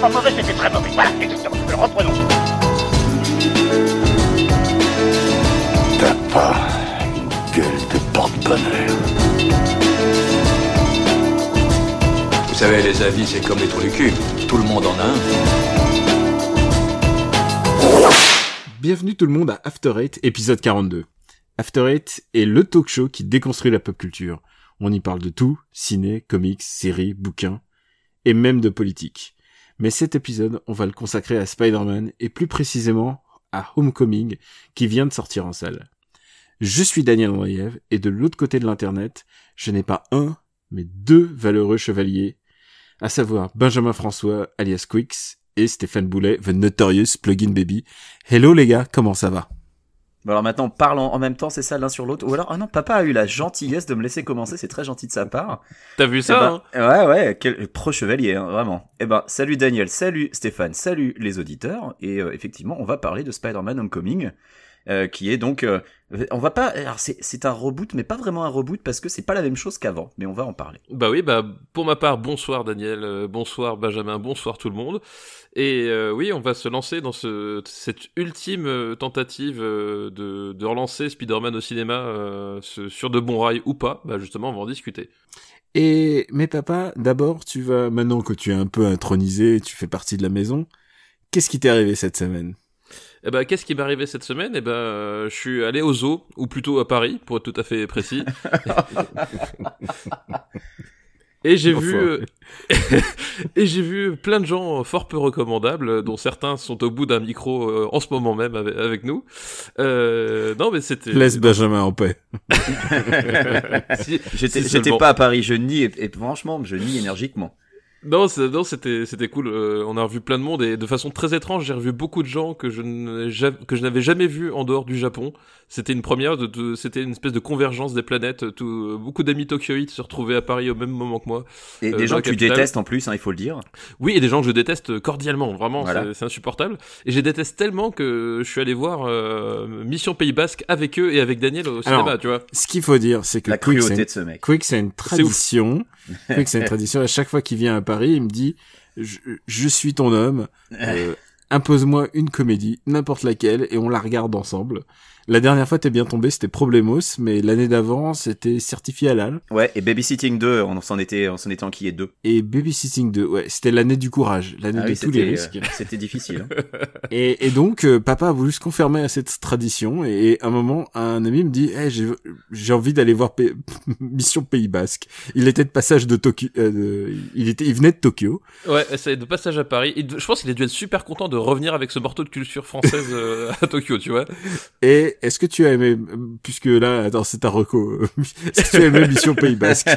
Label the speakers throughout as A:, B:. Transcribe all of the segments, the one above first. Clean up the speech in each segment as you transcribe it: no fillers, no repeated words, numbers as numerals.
A: pas mauvais, c'était très mauvais. Voilà, exactement. Alors, reprenons.
B: T'as pas une gueule de porte-bonheur.
C: Vous savez, les avis, c'est comme les trous du cul. Tout le monde en a un.
D: Bienvenue tout le monde à After Eight, épisode 42. After Eight est le talk show qui déconstruit la pop culture. On y parle de tout, ciné, comics, séries, bouquins, et même de politique. Mais cet épisode, on va le consacrer à Spider-Man, et plus précisément à Homecoming, qui vient de sortir en salle. Je suis Daniel Andreev, et de l'autre côté de l'internet, je n'ai pas un, mais deux valeureux chevaliers, à savoir Benjamin François, alias Quix, et Stéphane Boulet, The Notorious Plugin Baby. Hello les gars, comment ça va?
E: Bon alors maintenant, parlons en même temps, c'est ça, l'un sur l'autre. Ou alors, ah non, papa a eu la gentillesse de me laisser commencer, c'est très gentil de sa part.
F: T'as vu ça,
E: Ouais, quel pro-chevalier, hein, vraiment. Salut Daniel, salut Stéphane, salut les auditeurs. Et effectivement, on va parler de Spider-Man Homecoming, qui est donc... on va pas... Alors c'est un reboot, mais pas vraiment un reboot, parce que c'est pas la même chose qu'avant, mais on va en parler.
F: Bah oui, pour ma part, bonsoir Daniel, bonsoir Benjamin, bonsoir tout le monde. Et oui, on va se lancer dans cette ultime tentative de relancer Spider-Man au cinéma sur de bons rails ou pas. Bah justement, on va en discuter.
D: Mais papa, d'abord, maintenant que tu es un peu intronisé, tu fais partie de la maison, qu'est-ce qui t'est arrivé cette semaine?
F: Qu'est-ce qui m'est arrivé cette semaine? Je suis allé au zoo, ou plutôt à Paris, pour être tout à fait précis. Et j'ai vu plein de gens fort peu recommandables, dont certains sont au bout d'un micro en ce moment même avec nous. Non, mais c'était...
D: Laisse Benjamin en paix.
E: J'étais pas à Paris, je nie, et franchement, je nie énergiquement.
F: Non, c'était cool. On a revu plein de monde et de façon très étrange, j'ai revu beaucoup de gens que je n'avais jamais vus en dehors du Japon. C'était une première. C'était une espèce de convergence des planètes. Beaucoup d'amis tokyoïtes se retrouvaient à Paris au même moment que moi.
E: Et des gens que tu détestes en plus, hein, il faut le dire.
F: Oui, et des gens que je déteste cordialement. Vraiment,
E: voilà.
F: C'est insupportable. Et je les déteste tellement que je suis allé voir Mission Pays Basque avec eux et avec Daniel au cinéma. Alors, tu vois.
D: Ce qu'il faut dire, c'est que
E: la cruauté de ce mec.
D: Quick, c'est une tradition. Quick, c'est une tradition. À chaque fois qu'il vient à Paris, il me dit je suis ton homme, impose-moi une comédie, n'importe laquelle, et on la regarde ensemble. La dernière fois, t'es bien tombé, c'était Problemos, mais l'année d'avant, c'était Certifié Halal.
E: Ouais, et Babysitting 2, on s'en était enquillé 2.
D: Et Babysitting 2, ouais, c'était l'année du courage, l'année de tous les risques.
E: C'était difficile. Hein.
D: Et donc, papa a voulu se confirmer à cette tradition, et à un moment, un ami me dit, j'ai envie d'aller voir Mission Pays Basque. Il était de passage de Tokyo, il venait de Tokyo.
F: Ouais, c'est de passage à Paris. Je pense qu'il a dû être super content de revenir avec ce morceau de culture française à Tokyo, tu vois.
D: Et est-ce que tu as aimé, puisque là, attends, c'est ta reco, est-ce que tu as aimé Mission Pays Basque?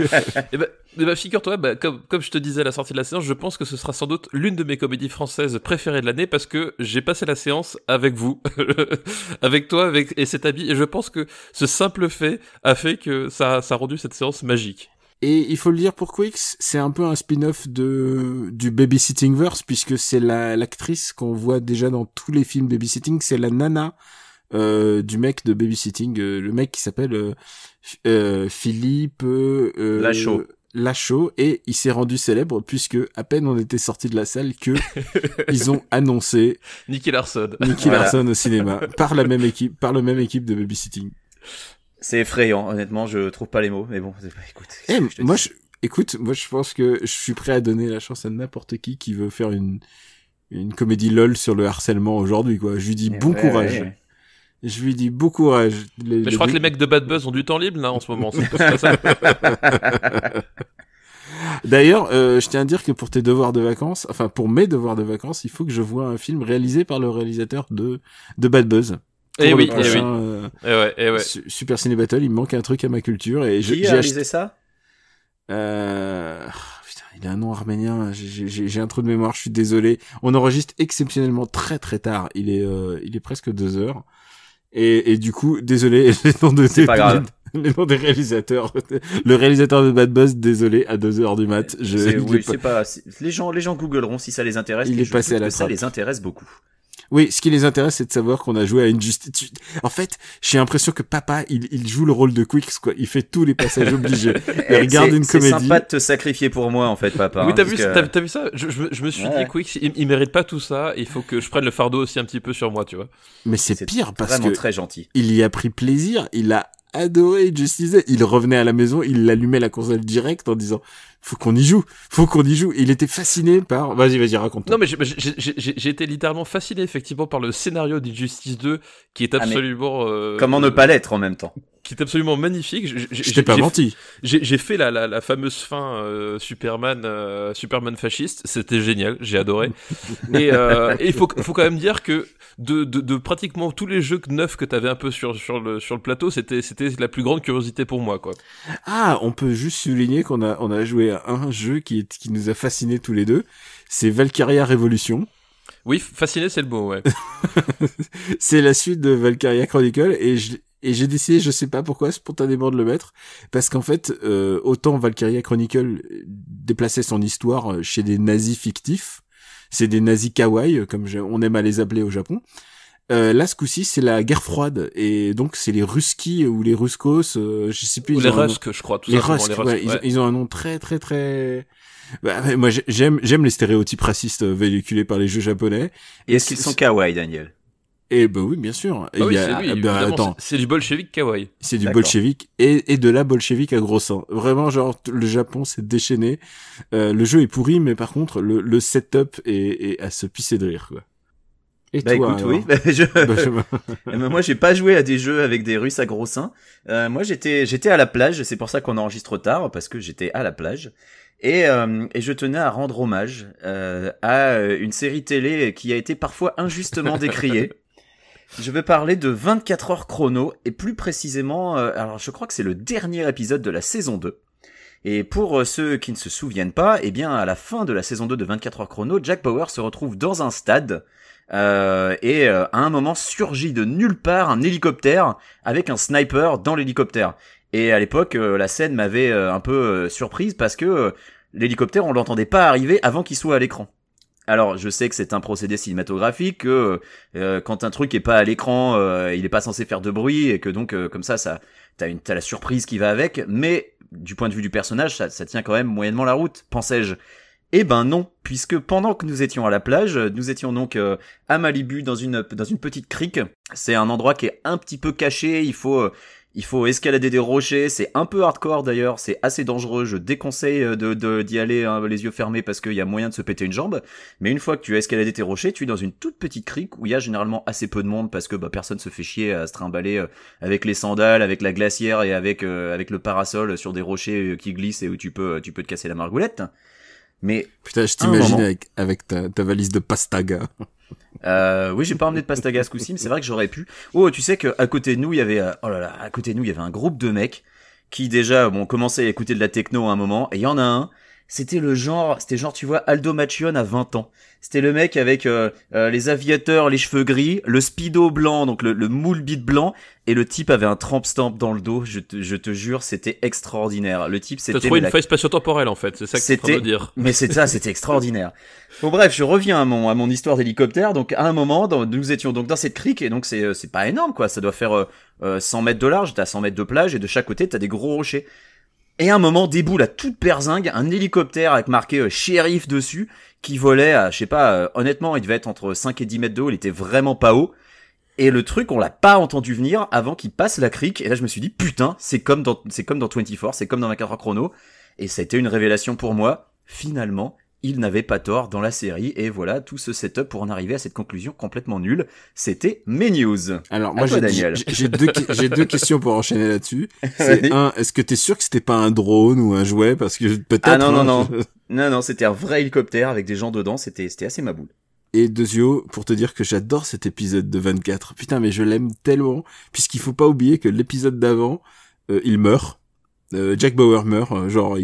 F: Figure-toi, comme je te disais à la sortie de la séance, je pense que ce sera sans doute l'une de mes comédies françaises préférées de l'année parce que j'ai passé la séance avec vous, avec toi, et cet ami, et je pense que ce simple fait a fait que ça a rendu cette séance magique.
D: Et il faut le dire pour Quix, c'est un peu un spin-off du Babysitting-verse, puisque c'est l'actrice qu'on voit déjà dans tous les films Babysitting, c'est la nana du mec de Babysitting, le mec qui s'appelle Philippe Lachaud, et il s'est rendu célèbre puisque à peine on était sorti de la salle que ils ont annoncé
F: Nicky Larson
D: au cinéma par le même équipe de Babysitting.
E: C'est effrayant, honnêtement, je trouve pas les mots, mais bon, écoute.
D: Moi je pense que je suis prêt à donner la chance à n'importe qui veut faire une comédie LOL sur le harcèlement aujourd'hui, quoi. Je lui dis bon courage. Ouais. Je lui dis bon courage.
F: Mais je crois que les mecs de Bad Buzz ont du temps libre là en ce moment. C'est pas ça.
D: D'ailleurs, je tiens à dire que pour tes devoirs de vacances, enfin pour mes devoirs de vacances, il faut que je voie un film réalisé par le réalisateur de Bad Buzz.
F: Et oui.
D: Super Ciné Battle, il me manque un truc à ma culture et
E: Qui a réalisé ça?
D: Il a un nom arménien, j'ai un trou de mémoire, je suis désolé. On enregistre exceptionnellement très très tard. Il est presque 2 heures. Et du coup, désolé, les noms des réalisateurs. Le réalisateur de Bad Buzz, désolé, à 2 heures du mat.
E: Les gens googleront si ça les intéresse.
D: Il est passé à la
E: trappe. Ça les intéresse beaucoup.
D: Oui, ce qui les intéresse, c'est de savoir qu'on a joué à Injustice. En fait, j'ai l'impression que papa, il joue le rôle de Quicks, quoi. Il fait tous les passages obligés. Il regarde une comédie.
E: C'est sympa de te sacrifier pour moi, en fait, papa.
F: Oui,
E: hein,
F: t'as
E: parce
F: vu ça? Je me suis
E: Ouais.
F: dit, Quicks, il mérite pas tout ça. Il faut que je prenne le fardeau aussi un petit peu sur moi, tu vois.
D: Mais c'est pire parce
E: vraiment
D: que
E: très gentil.
D: il y a pris plaisir. Il a adoré Injustice 2. Il revenait à la maison, il allumait la console direct en disant faut qu'on y joue. Il était fasciné par. Vas-y, raconte.
F: Non, mais j'ai été littéralement fasciné, effectivement, par le scénario d'Injustice 2, qui est absolument...
E: Comment ne pas l'être en même temps?
F: Qui est absolument magnifique.
D: Je t'ai pas menti.
F: J'ai fait la fameuse fin Superman fasciste. C'était génial, j'ai adoré. Et il faut quand même dire que de pratiquement tous les jeux neufs que t'avais un peu sur le plateau, c'était la plus grande curiosité pour moi, quoi.
D: Ah, on peut juste souligner qu'on a joué à un jeu qui nous a fascinés tous les deux. C'est Valkyria Revolution.
F: Oui, fasciné, c'est le mot, ouais.
D: C'est la suite de Valkyria Chronicle et j'ai décidé, je sais pas pourquoi, spontanément de le mettre, parce qu'en fait, autant Valkyria Chronicle déplaçait son histoire chez des nazis fictifs, c'est des nazis kawaii, comme on aime à les appeler au Japon. Là, ce coup-ci, c'est la guerre froide, et donc c'est les Ruskis ou les Ruskos, je sais plus.
F: Ou les Rusk, je crois, tout
D: les
F: simplement.
D: Rusk,
F: Les Rusk,
D: ouais. Ils ont un nom très, très, très... Bah, moi, j'aime les stéréotypes racistes véhiculés par les jeux japonais.
E: Et est-ce qu'ils sont kawaii, Daniel?
D: Eh ben oui, bien sûr.
F: Ah oui, c'est lui,
D: attends,
F: c'est du bolchevique kawaii.
D: c'est du
E: D'accord.
D: bolchevique et de la bolchevique à gros seins. Vraiment, genre le Japon s'est déchaîné. Le jeu est pourri, mais par contre le setup est à se pisser de rire, quoi. Et
E: Bah
D: toi,
E: écoute,
D: alors
E: oui. Moi, j'ai pas joué à des jeux avec des Russes à gros seins. Moi, j'étais à la plage. C'est pour ça qu'on enregistre tard, parce que j'étais à la plage. Et je tenais à rendre hommage à une série télé qui a été parfois injustement décriée. Je veux parler de 24 heures chrono, et plus précisément, alors je crois que c'est le dernier épisode de la saison 2. Et pour ceux qui ne se souviennent pas, eh bien à la fin de la saison 2 de 24 heures chrono, Jack Bauer se retrouve dans un stade, et à un moment surgit de nulle part un hélicoptère avec un sniper dans l'hélicoptère. Et à l'époque, la scène m'avait un peu surprise parce que l'hélicoptère, on l'entendait pas arriver avant qu'il soit à l'écran. Alors, je sais que c'est un procédé cinématographique, que quand un truc est pas à l'écran, il est pas censé faire de bruit, et que donc comme ça t'as la surprise qui va avec. Mais du point de vue du personnage, ça tient quand même moyennement la route, pensais-je. Eh ben non, puisque pendant que nous étions à la plage, nous étions donc à Malibu dans une petite crique. C'est un endroit qui est un petit peu caché. Il faut escalader des rochers, c'est un peu hardcore d'ailleurs, c'est assez dangereux, je déconseille d'y aller les yeux fermés parce qu'il y a moyen de se péter une jambe, mais une fois que tu as escaladé tes rochers, tu es dans une toute petite crique où il y a généralement assez peu de monde parce que personne se fait chier à se trimballer avec les sandales, avec la glacière et avec le parasol sur des rochers qui glissent et où tu peux te casser la margoulette. Mais
D: putain, je t'imagine avec ta valise de pastaga.
E: Oui, j'ai pas emmené de pastaga ce coup-ci, mais c'est vrai que j'aurais pu. Oh, tu sais qu'à côté de nous, il y avait, à côté de nous, il y avait un groupe de mecs qui déjà, commençaient à écouter de la techno à un moment, et il y en a un, c'était genre, tu vois, Aldo Machion à 20 ans. C'était le mec avec les aviateurs, les cheveux gris, le speedo blanc, donc le moule bit blanc, et le type avait un tramp stamp dans le dos. Je te jure, c'était extraordinaire. Le type, c'était...
F: T'as trouvé une faille spatio-temporelle, en fait, c'est ça que c'est en train de dire.
E: Mais c'était extraordinaire. Bon bref, je reviens à mon histoire d'hélicoptère. Donc à un moment, nous étions donc dans cette crique, et donc c'est pas énorme, quoi. Ça doit faire 100 mètres de large, t'as 100 mètres de plage, et de chaque côté, t'as des gros rochers. Et à un moment, déboule à toute perzingue un hélicoptère avec marqué shérif dessus, qui volait à, je sais pas, honnêtement, il devait être entre 5 et 10 mètres de haut, il était vraiment pas haut. Et le truc, on l'a pas entendu venir avant qu'il passe la crique. Et là, je me suis dit, putain, c'est comme dans 24, c'est comme dans 24 heures chrono. Et ça a été une révélation pour moi. Finalement, il n'avait pas tort dans la série. Et voilà, tout ce setup pour en arriver à cette conclusion complètement nulle. C'était mes news.
D: Alors, moi,
E: Daniel.
D: j'ai deux questions pour enchaîner là-dessus. C'est un, est-ce que t'es sûr que c'était pas un drone ou un jouet? Parce que peut-être...
E: Ah non. Non, c'était un vrai hélicoptère avec des gens dedans. C'était assez ma boule.
D: Et Dezio, pour te dire que j'adore cet épisode de 24. Putain, mais je l'aime tellement, puisqu'il faut pas oublier que l'épisode d'avant, il meurt. Jack Bauer meurt, genre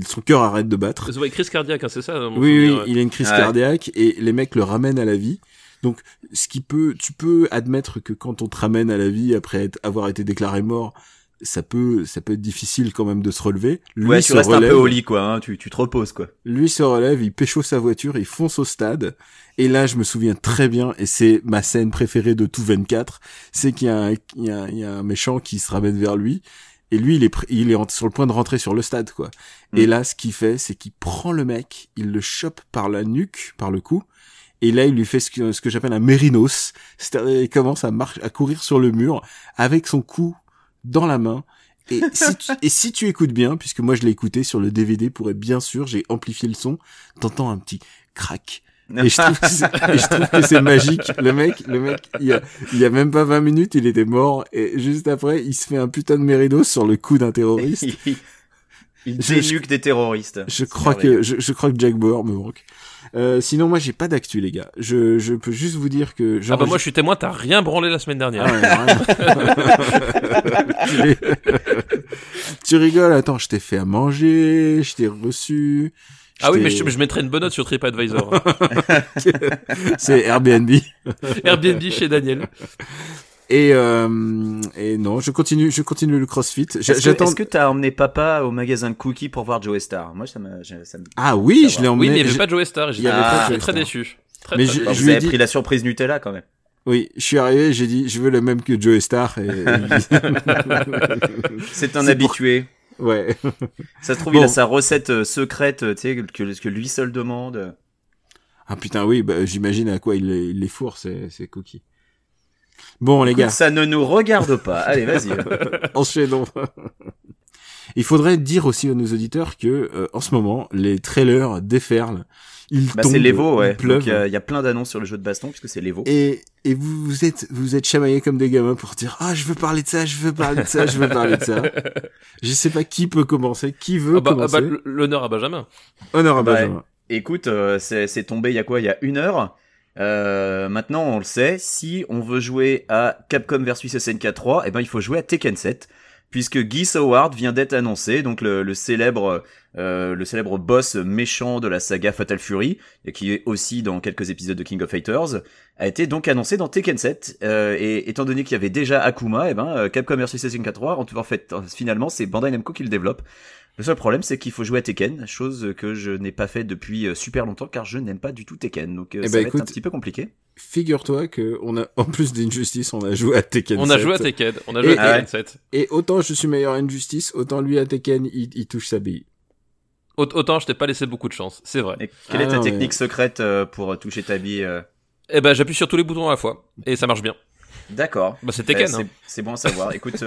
D: son cœur arrête de battre.
F: C'est une crise cardiaque, hein, c'est ça?
D: Oui, il a une crise cardiaque et les mecs le ramènent à la vie. Donc, tu peux admettre que quand on te ramène à la vie après avoir été déclaré mort, ça peut être difficile quand même de se relever. Lui
E: Ouais, tu
D: se
E: restes
D: relève,
E: un peu au lit, quoi. Hein. Tu te reposes, quoi.
D: Lui se relève, il pécho sa voiture, il fonce au stade. Et là, je me souviens très bien, et c'est ma scène préférée de tout 24, c'est qu'il y a un méchant qui se ramène vers lui. Et lui, il est sur le point de rentrer sur le stade, quoi. Et là, ce qu'il fait, c'est qu'il prend le mec, il le chope par la nuque, par le cou. Et là, il lui fait ce que j'appelle un mérinos. C'est-à-dire, il commence à courir sur le mur avec son cou dans la main. Et si tu écoutes bien, puisque moi je l'ai écouté sur le DVD pour être bien sûr, j'ai amplifié le son, t'entends un petit crack. Et je trouve que c'est magique. Le mec, il y a même pas 20 minutes, il était mort. Et juste après, il se fait un putain de mérinos sur le cou d'un terroriste.
E: Il dénuque des terroristes.
D: Je crois que Jack Bauer me manque. Sinon, moi, j'ai pas d'actu, les gars. Je peux juste vous dire que...
F: Ah bah moi, je suis témoin, t'as rien branlé la semaine dernière.
D: Tu rigoles, attends, je t'ai fait à manger, je t'ai reçu...
F: Oui, mais je mettrais une bonne note sur TripAdvisor.
D: C'est Airbnb.
F: Airbnb chez Daniel.
D: Et non, je continue le CrossFit.
E: Est-ce que t'as emmené papa au magasin de cookies pour voir Joey Star? Moi, ça me...
D: Ah oui, je l'ai emmené.
F: Oui, mais il n'y avait pas Joey Star. J'étais très déçu.
D: Mais
E: je lui ai pris la surprise Nutella quand même.
D: Oui, je suis arrivé, j'ai dit, je veux le même que Joey Star.
E: C'est un habitué.
D: Ouais.
E: Ça se trouve, il a sa recette secrète, tu sais, que lui seul demande.
D: Ah putain, oui, bah, j'imagine à quoi il les fourre, ces cookies. Bon, les gars.
E: Ça ne nous regarde pas. Allez, vas-y.
D: Enchaînons. Il faudrait dire aussi à nos auditeurs que, en ce moment, les trailers déferlent. Ils tombent.
E: C'est l'Evo, ouais.
D: Il
E: y a plein d'annonces sur le jeu de baston, puisque c'est l'Evo.
D: Et vous êtes chamaillés comme des gamins pour dire, je veux parler de ça, je veux parler de ça, je veux parler de ça. Je sais pas qui peut commencer, qui veut commencer.
F: L'honneur à Benjamin.
D: Honneur à Benjamin.
E: Écoute, c'est tombé il y a quoi? Il y a 1 heure. Maintenant, on le sait, si on veut jouer à Capcom versus SNK 3, il faut jouer à Tekken 7, puisque Geese Howard vient d'être annoncé, donc le célèbre boss méchant de la saga Fatal Fury, et qui est aussi dans quelques épisodes de King of Fighters, a été donc annoncé dans Tekken 7, et étant donné qu'il y avait déjà Akuma, Capcom versus SNK 3, en fait, finalement, c'est Bandai Namco qui le développe. Le seul problème, c'est qu'il faut jouer à Tekken, chose que je n'ai pas fait depuis super longtemps, car je n'aime pas du tout Tekken, donc ça va être un petit peu compliqué.
D: Figure-toi que on a, en plus d'Injustice, on a joué à Tekken 7.
F: On a joué à Tekken 7.
D: Et autant je suis meilleur à Injustice, autant lui à Tekken, il touche sa bille.
F: Autant je t'ai pas laissé beaucoup de chance, c'est vrai.
E: Et quelle est ta technique secrète pour toucher ta bille
F: j'appuie sur tous les boutons à la fois, et ça marche bien.
E: D'accord.
F: C'est Tekken.
E: C'est bon à savoir. Écoute,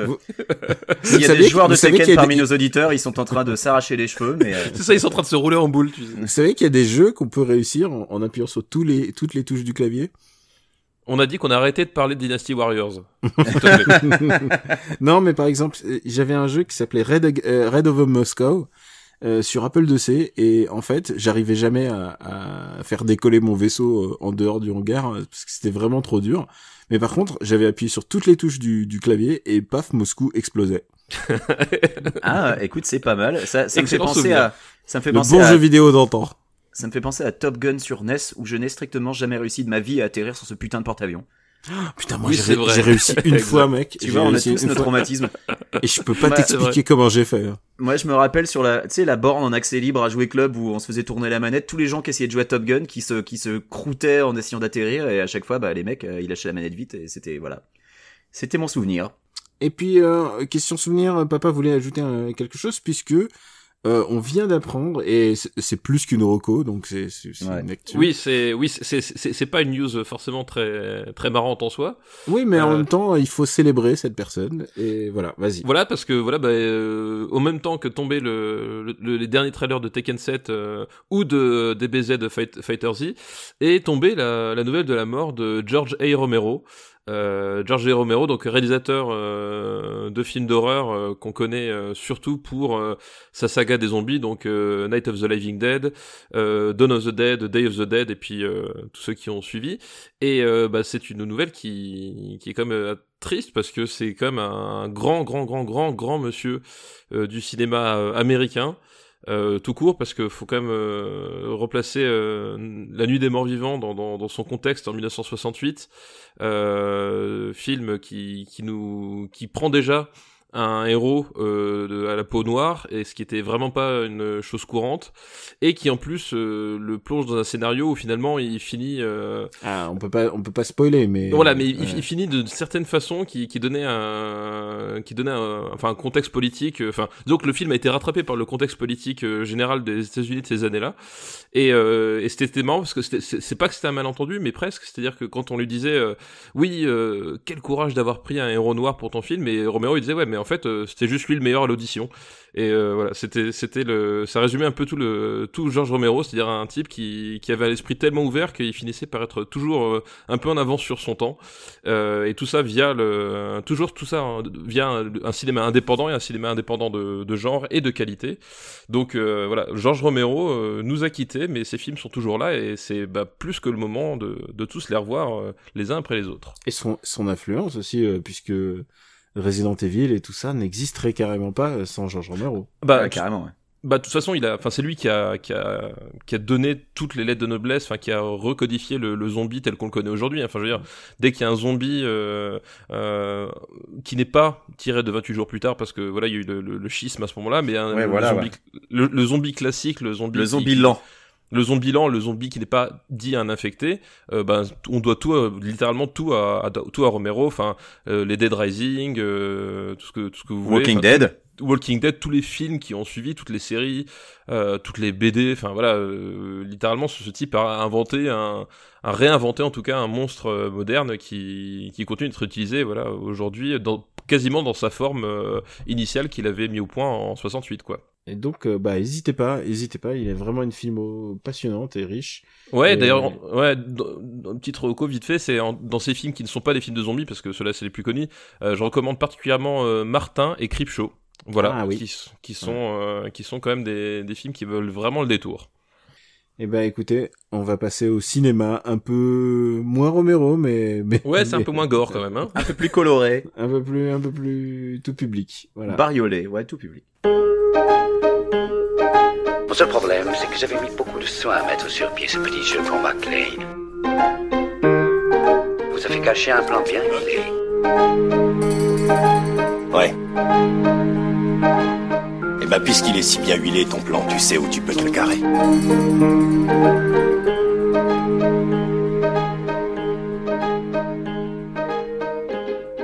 E: s'il y a des joueurs de Tekken parmi nos auditeurs, ils sont en train de s'arracher les cheveux, mais
F: c'est ça, ils sont en train de se rouler en boule. Tu sais.
D: Vous savez qu'il y a des jeux qu'on peut réussir en appuyant sur toutes les touches du clavier.
F: On a dit qu'on a arrêté de parler de Dynasty Warriors.
D: Non, mais par exemple, j'avais un jeu qui s'appelait Red Over Moscow. Sur Apple IIc, et en fait j'arrivais jamais à faire décoller mon vaisseau en dehors du hangar parce que c'était vraiment trop dur, mais par contre j'avais appuyé sur toutes les touches du clavier et paf, Moscou explosait.
E: Écoute, c'est pas mal. Ça me fait penser
F: souvenir.
D: Jeu vidéo d'antan.
E: Ça me fait penser à Top Gun sur NES, où je n'ai strictement jamais réussi de ma vie à atterrir sur ce putain de porte-avions.
D: Putain, moi j'ai réussi une fois, mec.
E: Tu vois, on a tous nos traumatismes.
D: Et je peux pas t'expliquer comment j'ai fait.
E: Moi, je me rappelle sur la borne en accès libre à jouer club où on se faisait tourner la manette, tous les gens qui essayaient de jouer à Top Gun, qui se croûtaient en essayant d'atterrir, et à chaque fois, les mecs, ils lâchaient la manette vite, et c'était mon souvenir.
D: Et puis, question souvenir, papa voulait ajouter quelque chose, puisque on vient d'apprendre, et c'est plus qu'une reco, donc c'est une actu.
F: Oui, c'est pas une news forcément très très marrante en soi.
D: Oui, mais en même temps, il faut célébrer cette personne, et voilà, vas-y.
F: Voilà, parce que au même temps que tombaient les derniers trailers de Tekken 7 ou de DBZ Fighter Z, est tombée la nouvelle de la mort de George A. Romero. George A. Romero, donc réalisateur de films d'horreur qu'on connaît surtout pour sa saga des zombies, donc Night of the Living Dead, Dawn of the Dead, Day of the Dead, et puis tous ceux qui ont suivi. Et c'est une nouvelle qui est quand même triste, parce que c'est quand même un grand monsieur du cinéma américain. Tout court, parce que faut quand même replacer La Nuit des Morts Vivants dans son contexte en 1968, film qui prend déjà un héros à la peau noire, et ce qui était vraiment pas une chose courante, et qui en plus le plonge dans un scénario où finalement il finit
D: on peut pas spoiler, mais
F: voilà, mais il finit de certaines façons qui donnait un contexte politique, donc le film a été rattrapé par le contexte politique général des États-Unis de ces années-là, et c'était marrant parce que c'est pas que c'était un malentendu, mais presque, c'est-à-dire que quand on lui disait quel courage d'avoir pris un héros noir pour ton film, et Romero il disait ouais, mais en fait c'était juste lui le meilleur à l'audition, et voilà, ça résumait un peu tout George Romero, c'est-à-dire un type qui avait l'esprit tellement ouvert qu'il finissait par être toujours un peu en avance sur son temps, et tout ça via un cinéma indépendant, et un cinéma indépendant de genre et de qualité. Donc voilà, George Romero nous a quittés, mais ses films sont toujours là, et c'est plus que le moment de tous les revoir les uns après les autres.
D: Et son influence aussi, puisque Resident Evil et tout ça n'existerait carrément pas sans George Romero.
E: Carrément, ouais.
F: De toute façon, c'est lui qui a donné toutes les lettres de noblesse, qui a recodifié le zombie tel qu'on le connaît aujourd'hui. Enfin, je veux dire, dès qu'il y a un zombie qui n'est pas tiré de 28 jours plus tard, parce que voilà, il y a eu le schisme à ce moment-là, mais le zombie classique, le zombie
E: lent.
F: Le zombie lent, le zombie qui n'est pas dit à un infecté, on doit littéralement tout à Romero, les Dead Rising, tout ce que vous voulez. Walking Dead, tous les films qui ont suivi, toutes les séries, toutes les BD, littéralement ce type a réinventé en tout cas un monstre moderne qui continue d'être utilisé aujourd'hui quasiment dans sa forme initiale qu'il avait mis au point en 68 quoi.
D: Et donc hésitez pas, il est vraiment une filmo passionnante et riche.
F: Ouais, d'ailleurs, une petite reco vite fait, c'est dans ces films qui ne sont pas des films de zombies, parce que ceux-là c'est les plus connus, je recommande particulièrement Martin et Creepshow. Voilà, qui sont quand même des films qui veulent vraiment le détour.
D: Eh ben écoutez, on va passer au cinéma, un peu moins Romero, mais
F: ouais, c'est un peu moins gore quand même, hein.
E: Un peu plus coloré,
D: un peu plus tout public, voilà.
E: Bariolé, ouais, tout public.
B: Mon seul problème, c'est que j'avais mis beaucoup de soin à mettre sur pied ce petit jeu pour McLean. Vous avez caché un plan bien huilé.
G: Ouais. Et puisqu'il est si bien huilé ton plan, tu sais où tu peux te le carrer.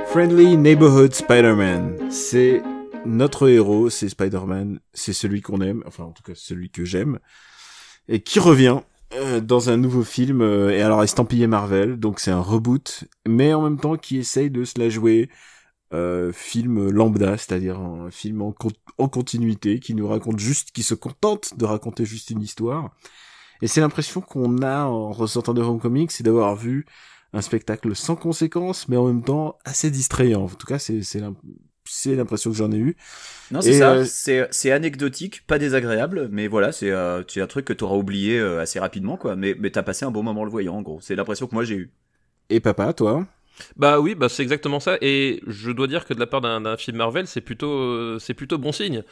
D: Friendly Neighborhood Spider-Man, c'est notre héros, c'est Spider-Man, c'est celui qu'on aime, enfin en tout cas celui que j'aime, et qui revient dans un nouveau film, et alors estampillé Marvel, donc c'est un reboot, mais en même temps qui essaye de se la jouer film lambda, c'est-à-dire un film en continuité, qui se contente de raconter juste une histoire. Et c'est l'impression qu'on a en ressortant de Homecoming, c'est d'avoir vu un spectacle sans conséquence, mais en même temps assez distrayant. En tout cas, c'est l'impression que j'en ai eu.
E: Non, c'est ça. C'est anecdotique, pas désagréable, mais voilà, c'est un truc que t'auras oublié assez rapidement, quoi. Mais t'as passé un bon moment le voyant, en gros. C'est l'impression que moi j'ai eu.
D: Et papa, toi?
F: Oui, c'est exactement ça, et je dois dire que de la part d'un film Marvel, c'est plutôt bon signe.